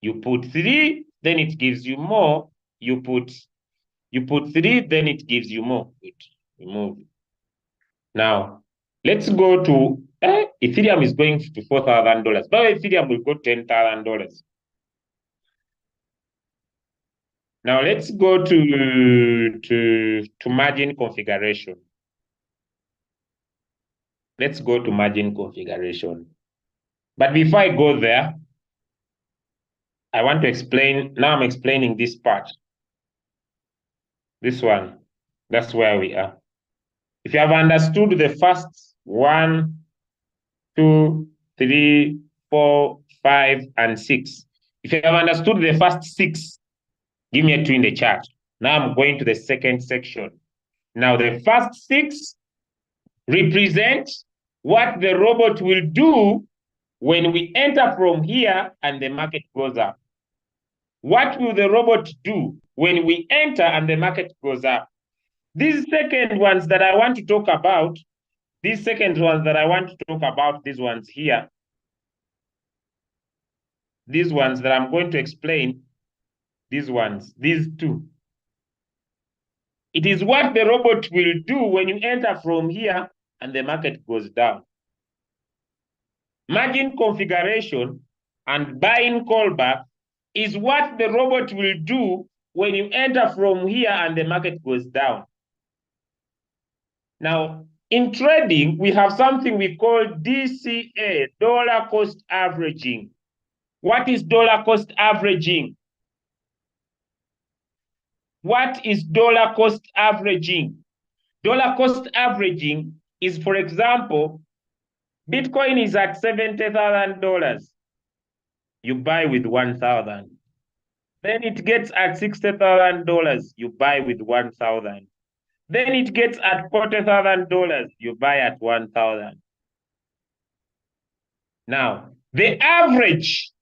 you put 3, then it gives you more. You put 3, then it gives you more. Good. Remove. Now, let's go to Ethereum is going to $4,000. But Ethereum will go $10,000. Now let's go to margin configuration. Let's go to margin configuration. But before I go there, I want to explain. Now I'm explaining this part. This one. That's where we are. If you have understood the first 1, 2, 3, 4, 5, and 6. If you have understood the first 6, give me a 2 in the chat. Now I'm going to the second section. Now the first 6 represent what the robot will do when we enter from here and the market goes up. What will the robot do when we enter and the market goes up? These second ones that I want to talk about, these ones here, these ones that I'm going to explain, these 2. It is what the robot will do when you enter from here and the market goes down. Margin configuration and buying callback is what the robot will do when you enter from here and the market goes down. Now, in trading, we have something we call DCA, dollar cost averaging. What is dollar cost averaging? What is dollar cost averaging? Dollar cost averaging is, for example, Bitcoin is at $70,000. You buy with 1,000. Then it gets at $60,000. You buy with 1,000. Then it gets at $40,000. You buy at 1,000. Now, the average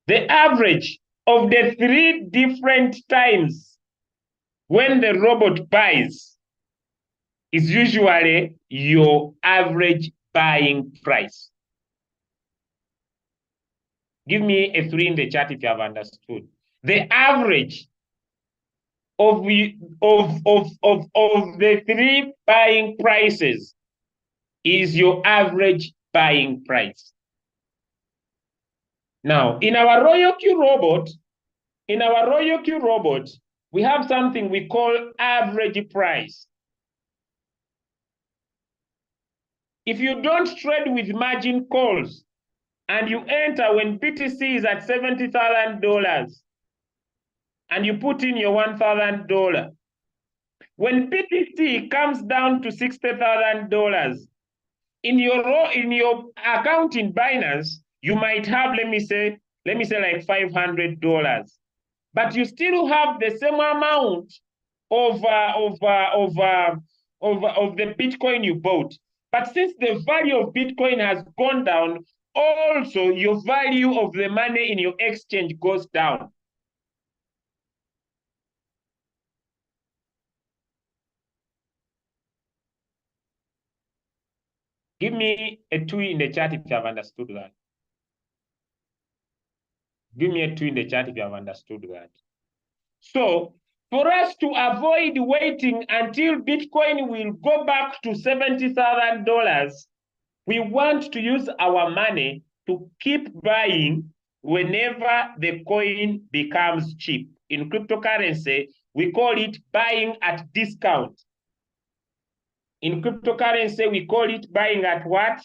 of the three different times when the robot buys is usually your average buying price. Give me a 3 in the chat if you have understood. The average of the three buying prices is your average buying price. Now, in our RoyalQ robot, we have something we call average price. If you don't trade with margin calls and you enter when BTC is at $70,000 and you put in your $1,000, when BTC comes down to $60,000, in your account in Binance, you might have, let me say like $500, but you still have the same amount of the Bitcoin you bought. But since the value of Bitcoin has gone down, also your value of the money in your exchange goes down. Give me a 2 in the chat if you have understood that. Give me a 2 in the chat if you have understood that. So for us to avoid waiting until Bitcoin will go back to $70,000, we want to use our money to keep buying whenever the coin becomes cheap. In cryptocurrency, we call it buying at discount. In cryptocurrency, we call it buying at what?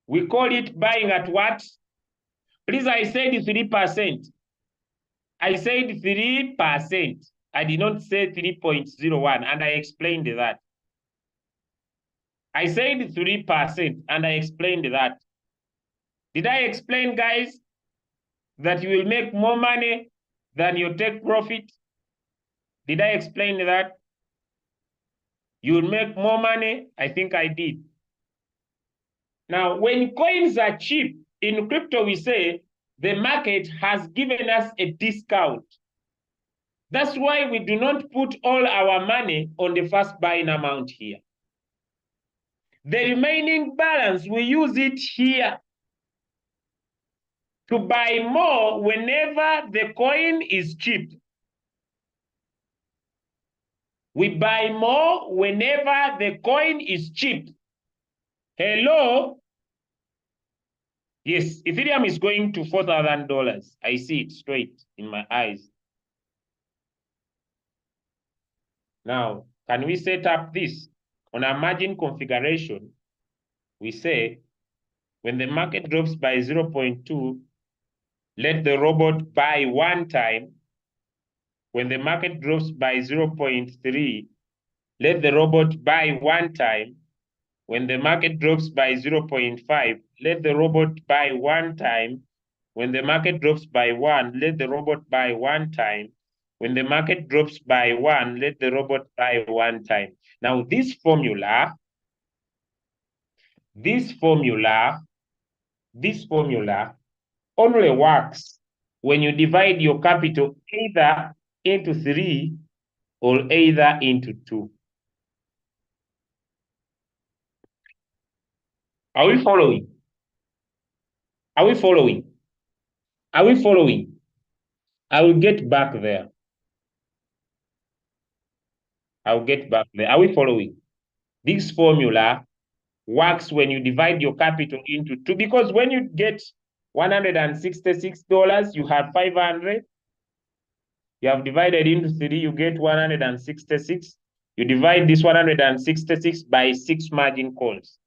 We call it buying at what? Please, I said 3%. I said 3%. I did not say 3.01, and I explained that. I said 3%, and I explained that. Did I explain, guys, that you will make more money than you take profit? Did I explain that? You will make more money? I think I did. Now, when coins are cheap, in crypto, we say the market has given us a discount. That's why we do not put all our money on the first buying amount here. The remaining balance, we use it here to buy more whenever the coin is cheap. We buy more whenever the coin is cheap. Hello? Yes, Ethereum is going to $4,000. I see it straight in my eyes. Now, can we set up this? On our margin configuration, we say when the market drops by 0.2, let the robot buy one time. When the market drops by 0.3, let the robot buy one time. When the market drops by 0.5, let the robot buy one time. When the market drops by 1, let the robot buy one time. When the market drops by 1, let the robot buy one time. Now, this formula only works when you divide your capital either into 3 or either into 2. Are we following? Are we following? Are we following? I will get back there. I'll get back there. Are we following? This formula works when you divide your capital into 2, because when you get $166, you have 500. You have divided into 3, you get 166. You divide this 166 by 6 margin calls.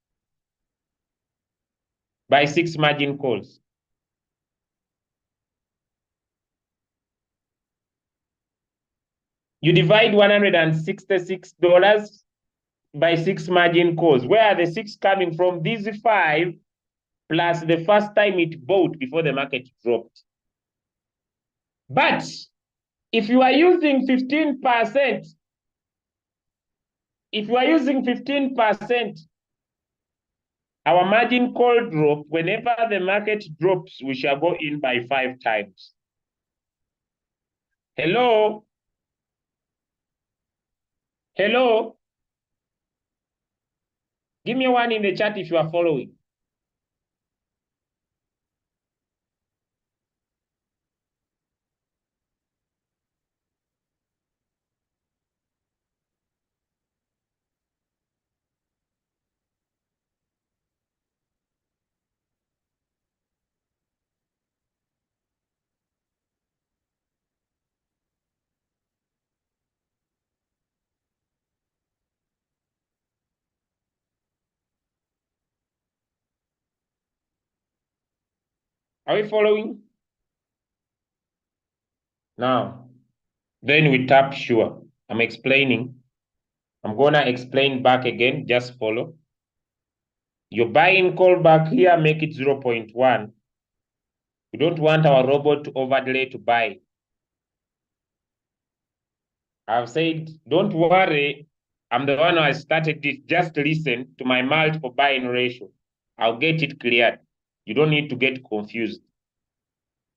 By 6 margin calls. You divide $166 by 6 margin calls. Where are the 6 coming from? These 5 plus the first time it bought before the market dropped. But if you are using 15%, our margin call drop, whenever the market drops, we shall go in by 5 times. Hello? Hello? Give me one in the chat if you are following. Are we following? Now, then we tap sure. I'm explaining. I'm gonna explain back again, just follow. Your buy-in call back here, make it 0.1. We don't want our robot to overlay to buy. I've said, don't worry, I'm the one who has started this. Just listen to my multiple buy-in ratio. I'll get it cleared. You don't need to get confused.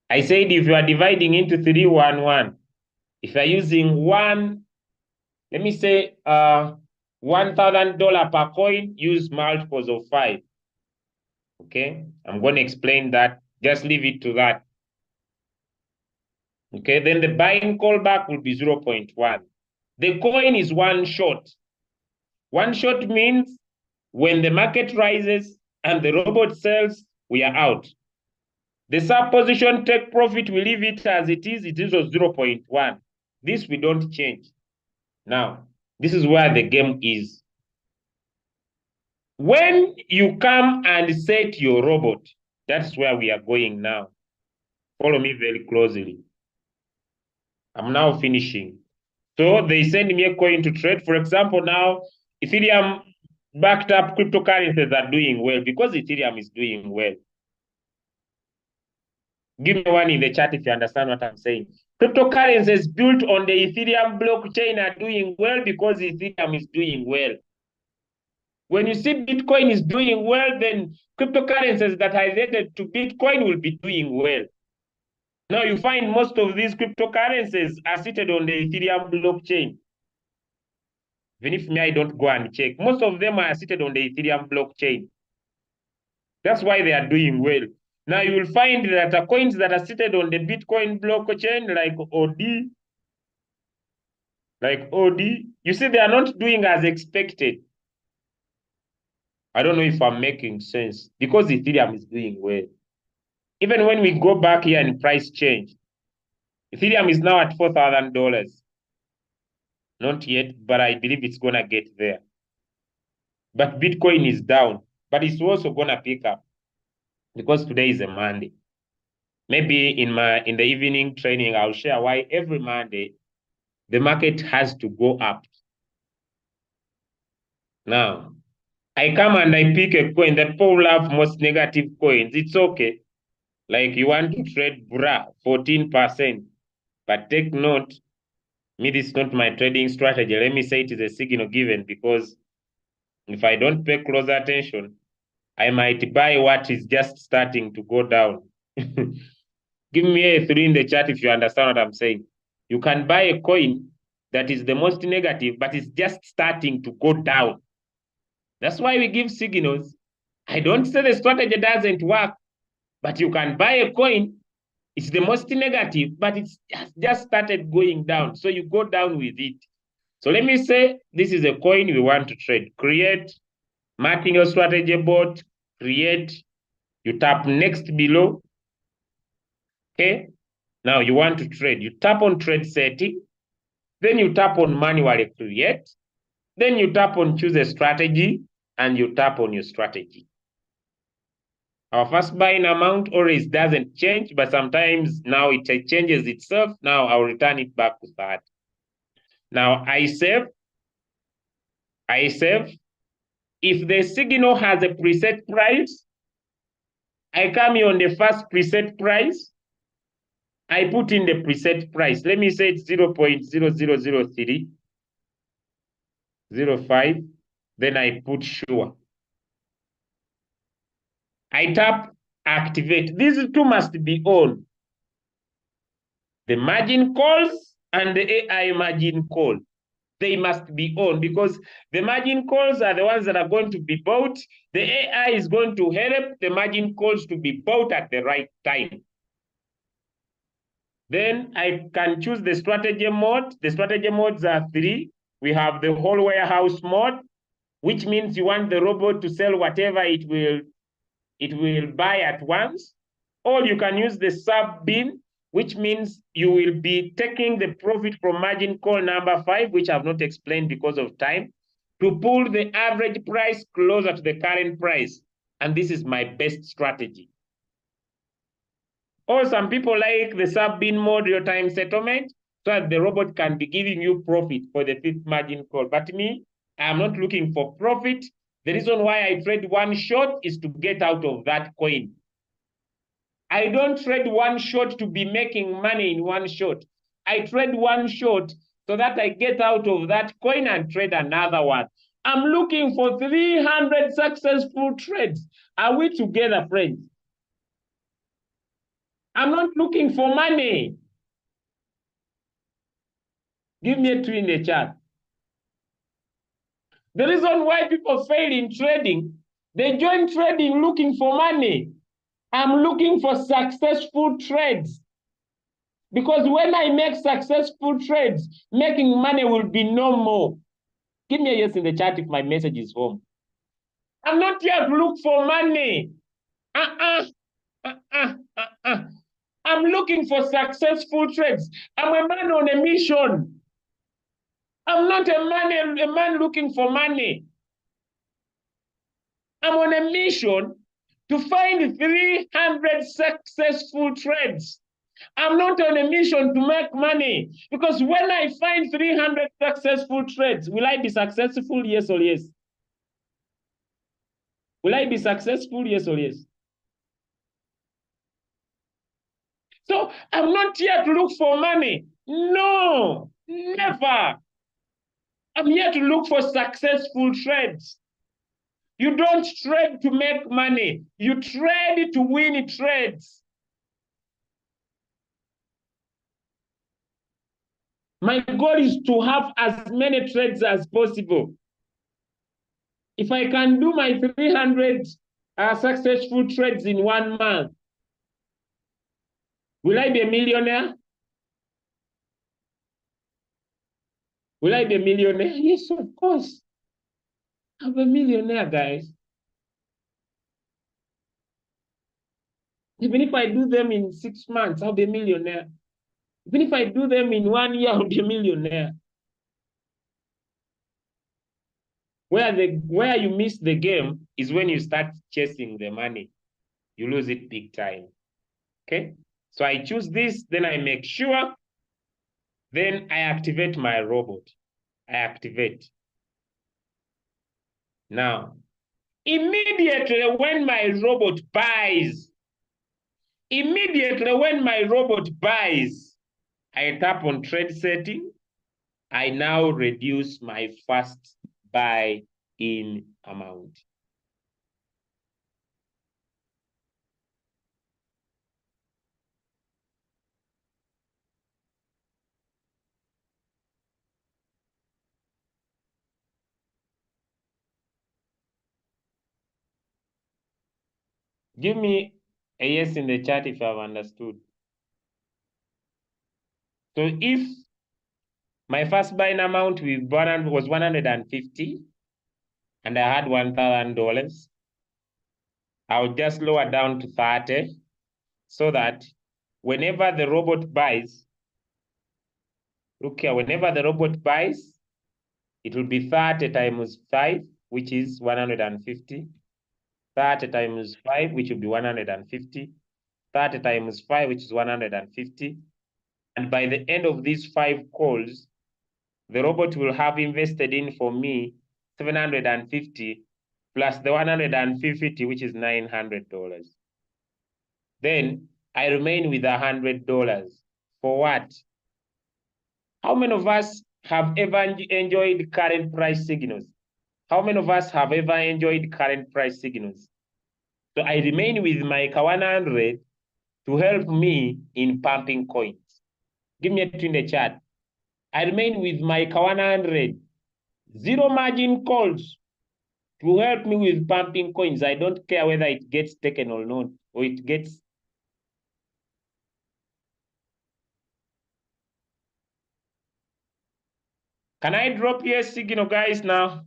I said if you are dividing into 311, if you're using let me say $1,000 per coin, use multiples of 5. Okay, I'm going to explain that. Just leave it to that. Okay, then the buying callback will be 0.1. The coin is one shot. One shot means when the market rises and the robot sells, we are out. The sub position take profit, we leave it as it is. It is 0.1. This we don't change. Now, this is where the game is. When you come and set your robot, that's where we are going now. Follow me very closely. I'm now finishing. So they send me a coin to trade. For example, now Ethereum backed up cryptocurrencies are doing well because Ethereum is doing well. Give me one in the chat if you understand what I'm saying. Cryptocurrencies built on the Ethereum blockchain are doing well because Ethereum is doing well. When you see Bitcoin is doing well, then cryptocurrencies that are related to Bitcoin will be doing well. Now you find most of these cryptocurrencies are seated on the Ethereum blockchain. Even if me, I don't go and check. Most of them are seated on the Ethereum blockchain. That's why they are doing well. Now you will find that coins that are seated on the Bitcoin blockchain, like OD, you see they are not doing as expected. I don't know if I'm making sense because Ethereum is doing well. Even when we go back here and price change, Ethereum is now at $4,000. Not yet, but I believe it's gonna get there. But Bitcoin is down, but it's also gonna pick up because today is a Monday. Maybe in the evening training, I'll share why every Monday the market has to go up. Now, I come and I pick a coin. The people love most negative coins. It's okay. Like you want to trade BRA 14%, but take note, me, this is not my trading strategy. Let me say it is a signal given because if I don't pay close attention, I might buy what is just starting to go down. Give me a 3 in the chat if you understand what I'm saying. You can buy a coin that is the most negative, but it's just starting to go down. That's why we give signals. I don't say the strategy doesn't work, but you can buy a coin. It's the most negative, but it's just started going down. So you go down with it. So let me say this is a coin we want to trade. Create, marking your strategy board, create, you tap next below. Okay. Now you want to trade. You tap on trade setting, then you tap on manually create, then you tap on choose a strategy, and you tap on your strategy. Our first buying amount always doesn't change, but sometimes now it changes itself. Now I'll return it back to that. Now I save. If the signal has a preset price, I come here on the first preset price. I put in the preset price. Let me say it's 0.000305. Then I put sure. I tap activate. These two must be on. The margin calls and the AI margin call. They must be on because the margin calls are the ones that are going to be bought. The AI is going to help the margin calls to be bought at the right time. Then I can choose the strategy mode. The strategy modes are 3. We have the whole warehouse mode, which means you want the robot to sell whatever it will buy at once. Or you can use the sub bin, which means you will be taking the profit from margin call number 5, which I've not explained because of time, to pull the average price closer to the current price. And this is my best strategy. Or some people like the sub bin mode, real-time settlement, so that the robot can be giving you profit for the 5th margin call. But me, I'm not looking for profit. The reason why I trade one shot is to get out of that coin. I don't trade one shot to be making money in one shot. I trade one shot so that I get out of that coin and trade another one. I'm looking for 300 successful trades. Are we together, friends? I'm not looking for money. Give me a 2 in the chat. The reason why people fail in trading, they join trading looking for money. I'm looking for successful trades. Because when I make successful trades, making money will be normal. Give me a yes in the chat if my message is home. I'm not here to look for money. I'm looking for successful trades. I'm a man on a mission. I'm not a man looking for money. I'm on a mission to find 300 successful trades. I'm not on a mission to make money, because when I find 300 successful trades, will I be successful? Yes or yes? Will I be successful? Yes or yes? So I'm not here to look for money. No, never. I'm here to look for successful trades. You don't trade to make money. You trade to win trades. My goal is to have as many trades as possible. If I can do my 300 successful trades in 1 month, will I be a millionaire? Will I be a millionaire? Yes, of course. I'm a millionaire, guys. Even if I do them in 6 months, I'll be a millionaire. Even if I do them in 1 year, I'll be a millionaire. Where you miss the game is when you start chasing the money. You lose it big time. Okay? So I choose this, then I make sure, then I activate my robot. I activate. Now, immediately when my robot buys, I tap on trade setting. I now reduce my first buy in amount. Give me a yes in the chat if I've understood. So if my first buying amount was 150 and I had $1,000, I'll just lower down to 30 so that whenever the robot buys, look here, whenever the robot buys, it will be 30 times 5, which is 150. 30 times 5, which will be 150. 30 times 5, which is 150. And by the end of these 5 calls, the robot will have invested in for me 750 plus the 150, which is $900. Then I remain with $100. For what? How many of us have ever enjoyed current price signals? How many of us have ever enjoyed current price signals? So I remain with my 100 to help me in pumping coins. Give me a 2 in the chat. I remain with my 100 zero margin calls to help me with pumping coins. I don't care whether it gets taken or not, or it gets. Can I drop here signal, guys, now?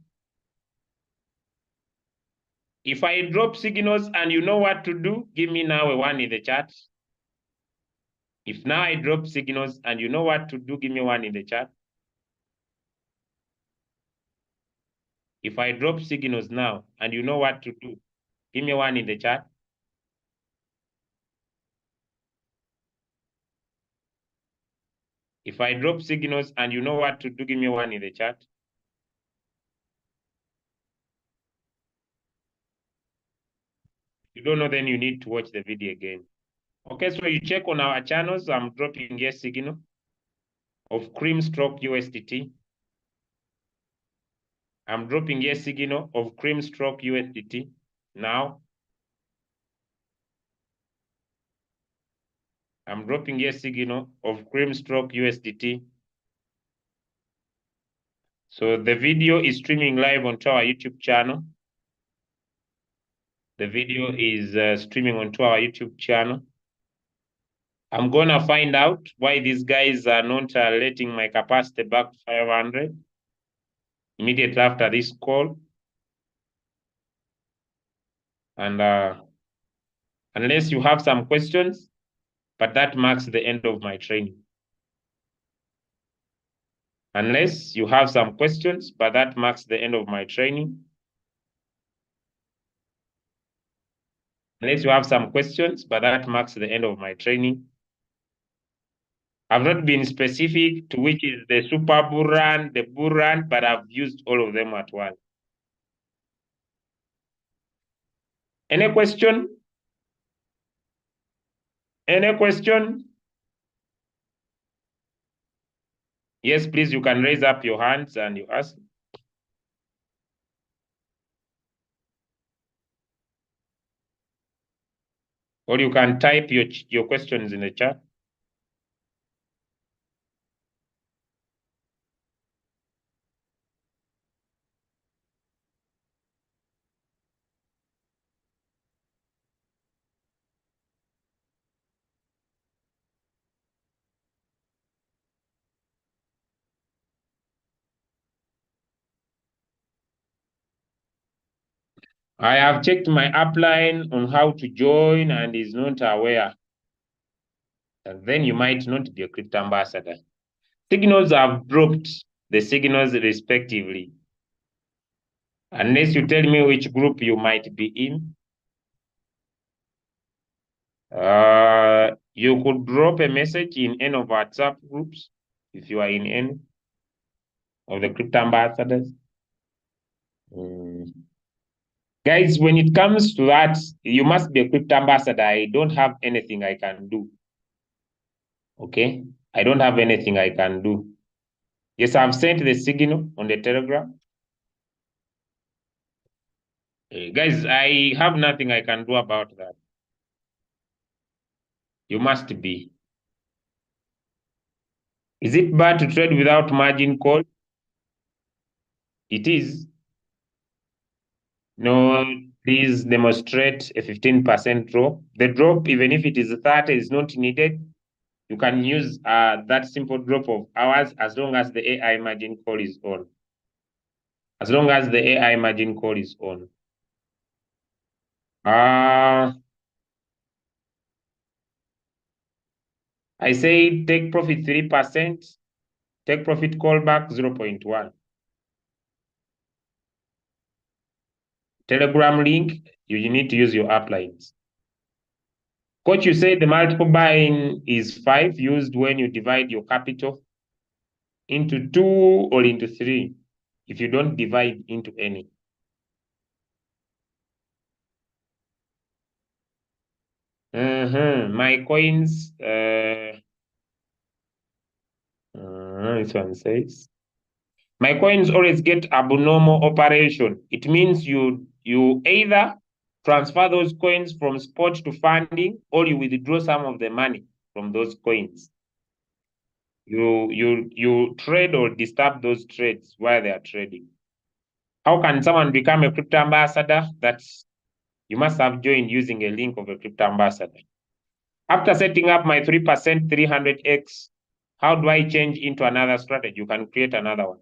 If I drop signals and you know what to do, give me now a 1 in the chat. If now I drop signals and you know what to do, give me 1 in the chat. If I drop signals now and you know what to do, give me 1 in the chat. If I drop signals and you know what to do, give me 1 in the chat. If you don't know, then you need to watch the video again. Okay, so you check on our channels. I'm dropping here signal of cream stroke USDT. I'm dropping here signal of cream stroke USDT now. I'm dropping here signal of cream stroke USDT. So the video is streaming live onto our YouTube channel. The video is streaming onto our YouTube channel. I'm gonna find out why these guys are not letting my capacity back to 500 immediately after this call. And unless you have some questions, but that marks the end of my training. Unless you have some questions, but that marks the end of my training. Unless you have some questions, but that marks the end of my training. I've not been specific to which is the super bull run, the bull run, but I've used all of them at once. Any question? Any question? Yes, please, you can raise up your hands and you ask. Or you can type your questions in the chat. I have checked my upline on how to join and is not aware. And then you might not be a crypto ambassador. Signals have dropped the signals respectively. Unless you tell me which group you might be in. You could drop a message in any of WhatsApp groups if you are in any of the crypto ambassadors. Guys, when it comes to that, you must be a crypto ambassador. I don't have anything I can do. Okay? I don't have anything I can do. Yes, I've sent the signal on the Telegram. Guys, I have nothing I can do about that. You must be. Is it bad to trade without margin call? It is. No, please demonstrate a 15% drop. The drop, even if it is 30, is not needed. You can use that simple drop of hours as long as the AI margin call is on. As long as the AI margin call is on. I say take profit 3%, take profit callback 0.1. Telegram link, you need to use your uplines. Coach, you say the multiple buying is 5 used when you divide your capital into 2 or into 3 if you don't divide into any. My coins, this one says, my coins always get abnormal operation. It means you either transfer those coins from spot to funding, or you withdraw some of the money from those coins. You trade or disturb those trades while they are trading. How can someone become a crypto ambassador? That's, you must have joined using a link of a crypto ambassador. After setting up my 3% 300x, how do I change into another strategy? You can create another one.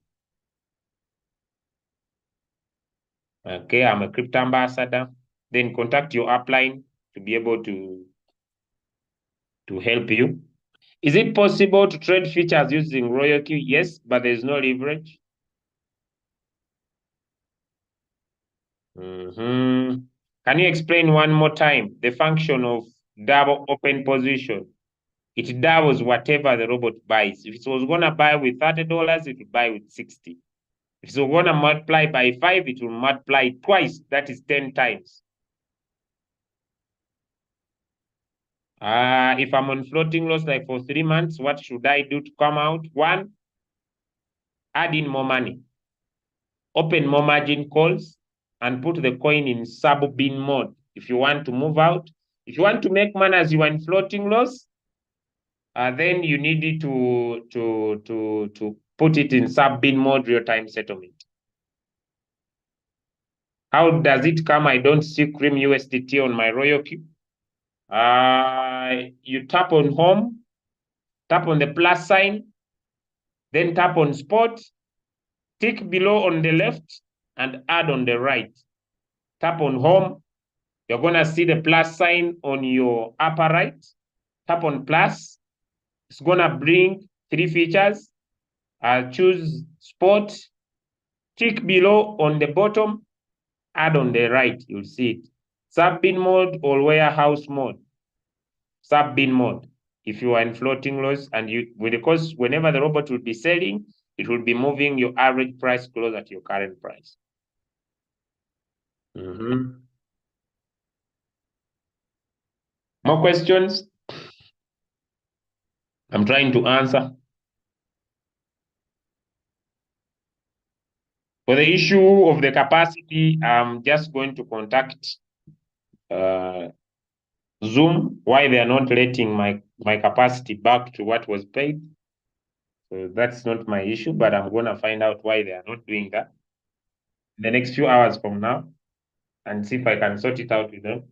Okay, I'm a crypto ambassador. Then contact your upline to be able to help you. Is it possible to trade futures using RoyalQ? Yes, but there's no leverage. Can you explain one more time the function of double open position? It doubles whatever the robot buys. If it was going to buy with $30, it will buy with 60. If it's going to multiply by 5, it will multiply twice. That is 10 times. If I'm on floating loss like for 3 months, what should I do to come out? 1, add in more money. Open more margin calls and put the coin in sub-bin mode. If you want to move out, if you want to make money as you are in floating loss, then you need to put it in sub-bin mode, real-time settlement. How does it come? I don't see Cream USDT on my RoyalQ. You tap on home, tap on the plus sign, then tap on spot, tick below on the left, and add on the right. Tap on home. You're going to see the plus sign on your upper right. Tap on plus. It's going to bring 3 features. Choose spot, tick below on the bottom, add on the right, you'll see it. Sub-bin mode or warehouse mode. Sub-bin mode. If you are in floating loss and because whenever the robot will be selling, it will be moving your average price closer to your current price. More questions? I'm trying to answer. For the issue of the capacity, I'm just going to contact Zoom why they are not letting my capacity back to what was paid. So that's not my issue, but I'm going to find out why they are not doing that in the next few hours from now and see if I can sort it out with them.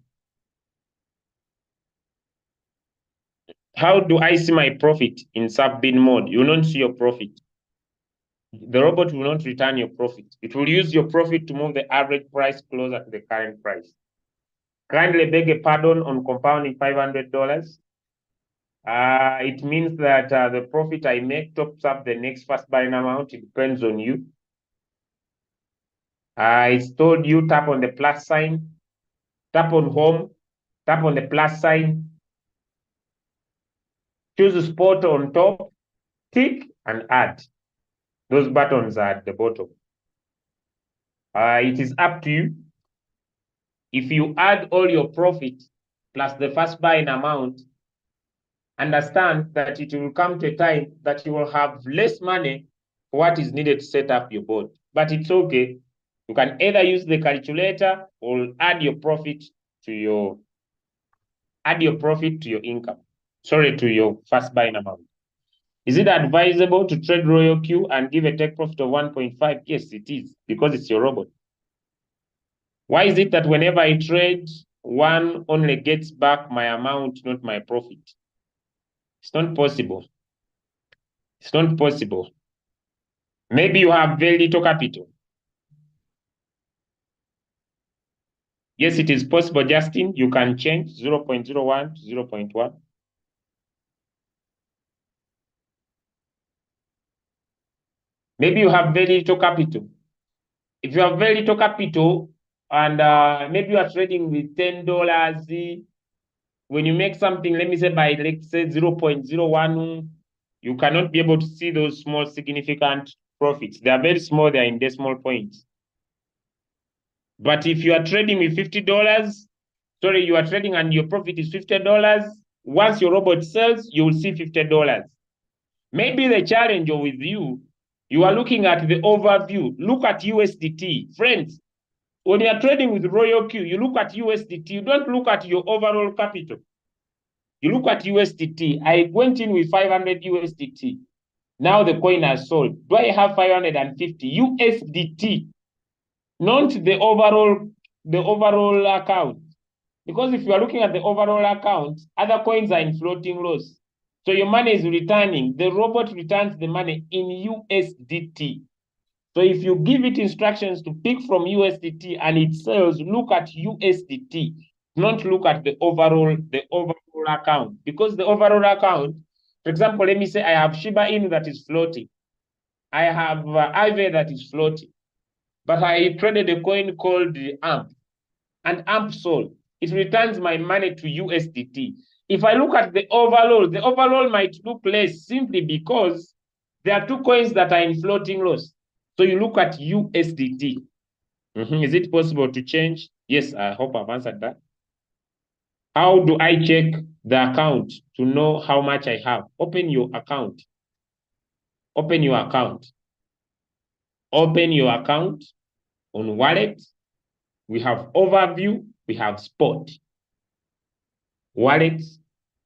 How do I see my profit in sub-bin mode? You will not see your profit. The robot will not return your profit. It will use your profit to move the average price closer to the current price. Kindly beg a pardon on compounding $500. It means that the profit I make tops up the next first buying amount. It depends on you. It's told you tap on the plus sign, tap on home, tap on the plus sign, choose a spot on top, tick and add. Those buttons are at the bottom. It is up to you. If you add all your profit plus the first buying amount, understand that it will come to a time that you will have less money for what is needed to set up your board. But it's okay. You can either use the calculator or add your profit to your income. Sorry, to your first buying amount. Is it advisable to trade RoyalQ and give a take profit of 1.5? Yes, it is, because it's your robot. Why is it that whenever I trade, one only gets back my amount, not my profit? It's not possible. It's not possible. Maybe you have very little capital. Yes, it is possible, Justin. You can change 0.01 to 0.1. Maybe you have very little capital. If you have very little capital and maybe you are trading with $10, when you make something, let me say by, let's say 0.01, You cannot be able to see those small significant profits. They are very small, they are in decimal points. But if you are trading with $50, sorry, you are trading and your profit is $50, once your robot sells, you will see $50. Maybe the challenge with you are looking at the overview. Look at USDT. Friends, when you are trading with Royal Q, you look at USDT. You don't look at your overall capital. You look at USDT. I went in with 500 USDT. Now the coin has sold. Do I have 550 USDT? Not the overall account. Because if you are looking at the overall account, other coins are in floating loss. So your money is returning. The robot returns the money in USDT. So if you give it instructions to pick from USDT and it sells, look at USDT, not look at the overall account. Because the overall account, for example, let me say I have Shiba Inu that is floating. I have Aave that is floating. But I traded a coin called AMP, and AMP sold. It returns my money to USDT. If I look at the overall might look less simply because there are two coins that are in floating loss. So you look at USDT. Is it possible to change? Yes, I hope I've answered that. How do I check the account to know how much I have? Open your account. Open your account. Open your account on wallet. We have overview, we have spot. Wallet,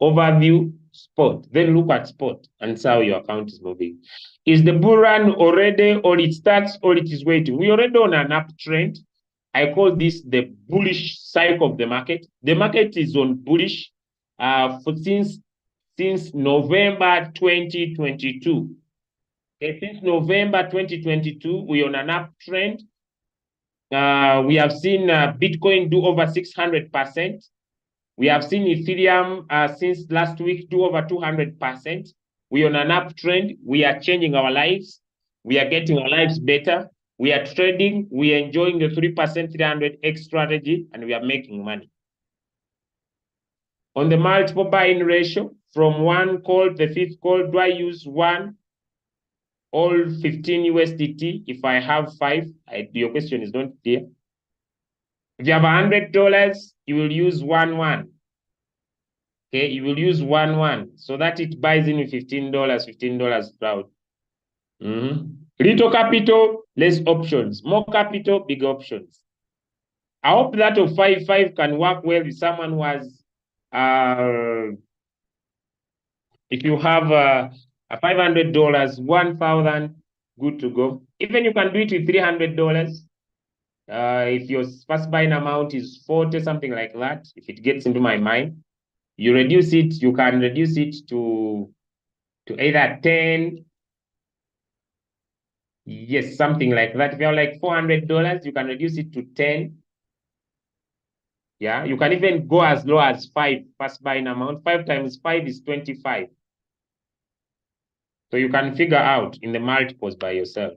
overview, spot. Then look at spot and see how your account is moving. Is the bull run already, or it starts, or it is waiting? We already on an uptrend. I call this the bullish cycle of the market. The market is on bullish since November 2022. Okay, since November 2022, we're on an uptrend. We have seen Bitcoin do over 600%. We have seen Ethereum since last week do over 200%. We're on an uptrend. We are changing our lives. We are getting our lives better. We are trading. We are enjoying the 3% 300x strategy, and we are making money. On the multiple buying ratio, from one call, the fifth call, do I use one? All 15 USDT. If I have 5, your question is not clear. If you have $100, you will use 1. Okay, you will use 1 so that it buys in with $15 crowd. Little capital, less options. More capital, big options. I hope that of 5 can work well with someone who has if you have a $500, 1,000, good to go. Even you can do it with $300. If your first buying amount is 40, something like that, if it gets into my mind, you reduce it, you can reduce it to either 10. Yes, something like that. If you're like $400, you can reduce it to 10. Yeah, you can even go as low as 5 first buying amount. 5 times 5 is 25. So you can figure out in the multiples by yourself.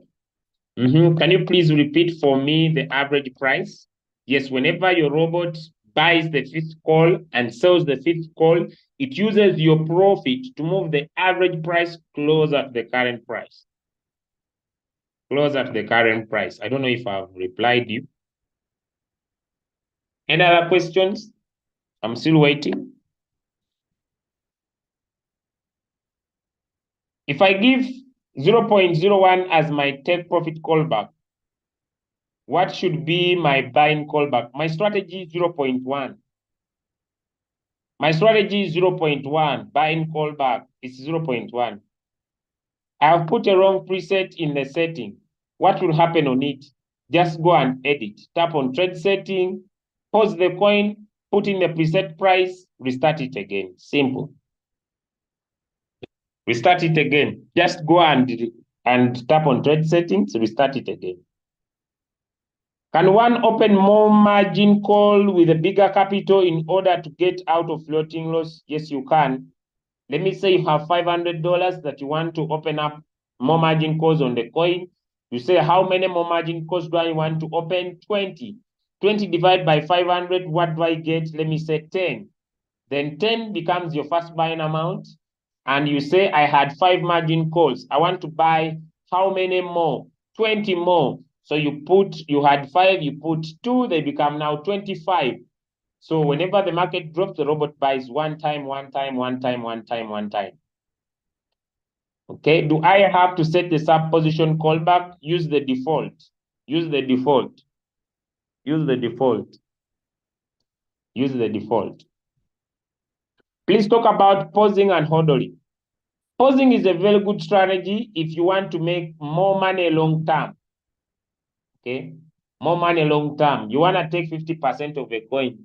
Can you please repeat for me the average price? Yes, whenever your robot buys the 5th call and sells the 5th call, it uses your profit to move the average price closer to the current price. Closer to the current price. I don't know if I've replied you. Any other questions? I'm still waiting. If I give 0.01 as my take profit callback, what should be my buying callback? My strategy is 0.1. My strategy is 0.1. Buying callback is 0.1. I have put a wrong preset in the setting. What will happen on it? Just go and edit. Tap on trade setting, pause the coin, put in the preset price, restart it again. Simple. Restart it again. Just go and tap on trade settings, restart it again. Can one open more margin call with a bigger capital in order to get out of floating loss? Yes, you can. Let me say you have $500 that you want to open up more margin calls on the coin. You say, how many more margin calls do I want to open? 20. 20 divided by 500, what do I get? Let me say 10. Then 10 becomes your first buying amount. and you say, I had 5 margin calls. I want to buy how many more? 20 more. So you had 5, you put 2, they become now 25. So whenever the market drops, the robot buys one time. Okay, do I have to set the sub position callback? Use the default. Use the default. Please talk about pausing and hodling. Pausing is a very good strategy if you want to make more money long term. Okay, more money long term. You want to take 50% of a coin.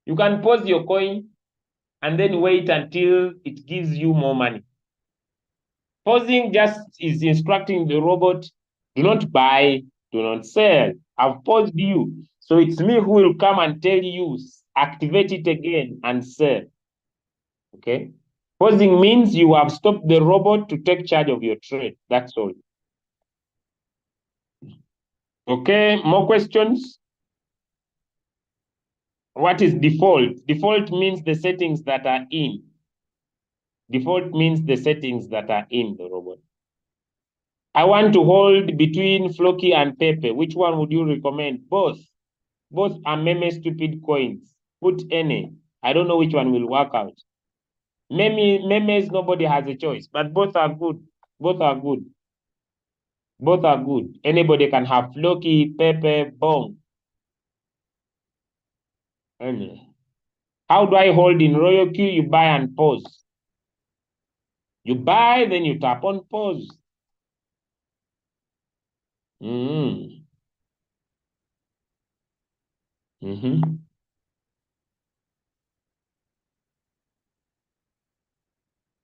You can pause your coin and then wait until it gives you more money. Pausing just is instructing the robot, do not buy, do not sell. I've paused you. So it's me who will come and tell you, activate it again and sell. Okay. Pausing means you have stopped the robot to take charge of your trade. That's all. Okay, more questions? What is default? Default means the settings that are in. Default means the settings that are in the robot. I want to hold between Floki and Pepe. Which one would you recommend? Both. Both are meme stupid coins. Put any. I don't know which one will work out. Memes, nobody has a choice, but both are good. Both are good. Both are good. Anybody can have Floki, Pepe, Bong. Anyway. How do I hold in Royal Queue? You buy and pause. You buy, then you tap on pause. Mm-hmm. Mm-hmm.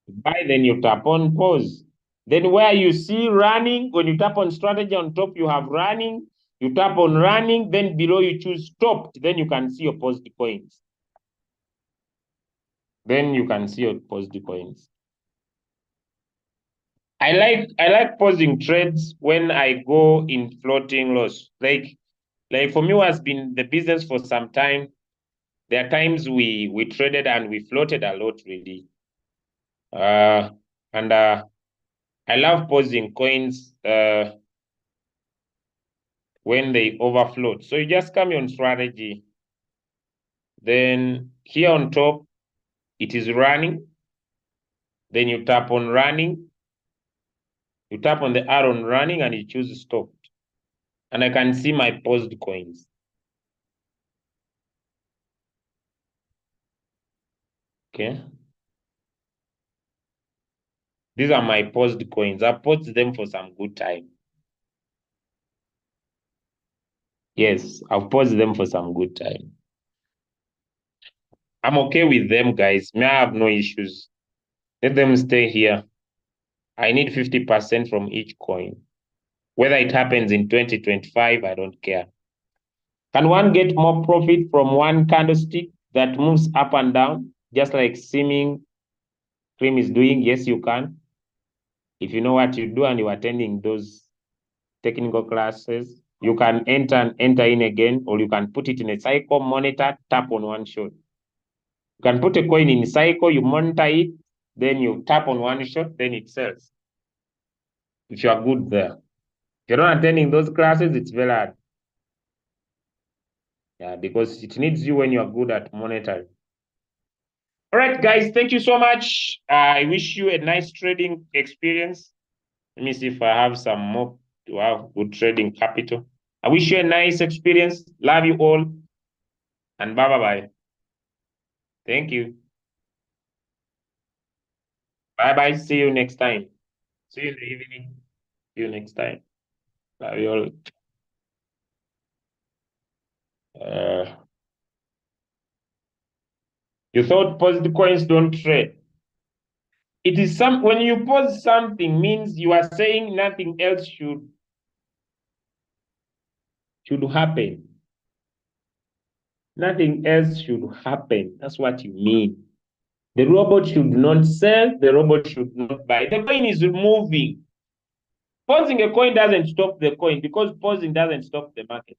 Buy, then you tap on pause. Then where you see running, when you tap on strategy on top, you have running. You tap on running, then below you choose stopped. Then you can see your paused coins. Then you can see your paused coins. I like pausing trades when I go in floating loss. Like for me, who has been the business for some time. There are times we traded and we floated a lot really. And I love pausing coins when they overfloat. So you just come on strategy. Then here on top, it is running. Then you tap on running. You tap on the arrow on running and you choose stop. And I can see my paused coins. Okay. These are my paused coins. I paused them for some good time. Yes, I've paused them for some good time. I'm okay with them, guys. May I have no issues. Let them stay here. I need 50% from each coin. Whether it happens in 2025, I don't care. Can one get more profit from one candlestick that moves up and down, just like Seeming Cream is doing? Yes, you can. If you know what you do and you're attending those technical classes, you can enter and enter in again, or you can put it in a cycle monitor, tap on one shot. You can put a coin in cycle, you monitor it, then you tap on one shot, then it sells. If you are good there. If you're not attending those classes, it's very hard. Yeah, because it needs you when you are good at monitoring. All right, guys, thank you so much. I wish you a nice trading experience. Let me see if I have some more to have good trading capital. I wish you a nice experience. Love you all. And bye-bye. Thank you. Bye-bye. See you next time. See you in the evening. See you next time. Love you all. You thought positive coins don't trade. It is when you pause something means you are saying nothing else should happen. Nothing else should happen. That's what you mean. The robot should not sell. The robot should not buy. The coin is moving. Pausing a coin doesn't stop the coin because pausing doesn't stop the market.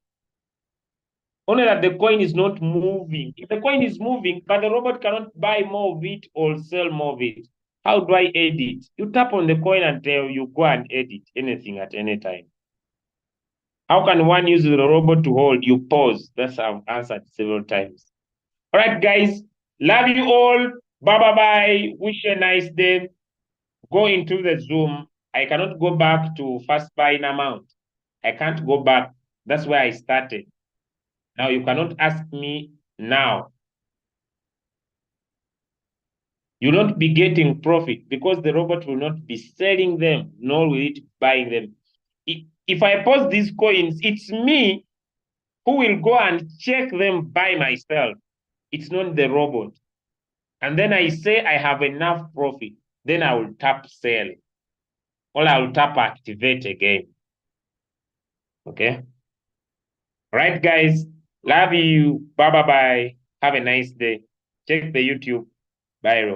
Only that the coin is not moving. If the coin is moving, but the robot cannot buy more of it or sell more of it. How do I edit? You tap on the coin and you go and edit anything at any time. How can one use the robot to hold? You pause. That's I've answered several times. All right, guys. Love you all. Bye. Wish you a nice day. Go into the Zoom. I cannot go back to first buying amount. I can't go back. That's where I started. Now you cannot ask me now. You will not be getting profit because the robot will not be selling them, nor will it buying them. If I post these coins, it's me who will go and check them by myself. It's not the robot. And then I say I have enough profit. Then I will tap sell. Or I will tap activate again. Okay. All right, guys. Love you. Bye. Have a nice day. Check the YouTube. Bye.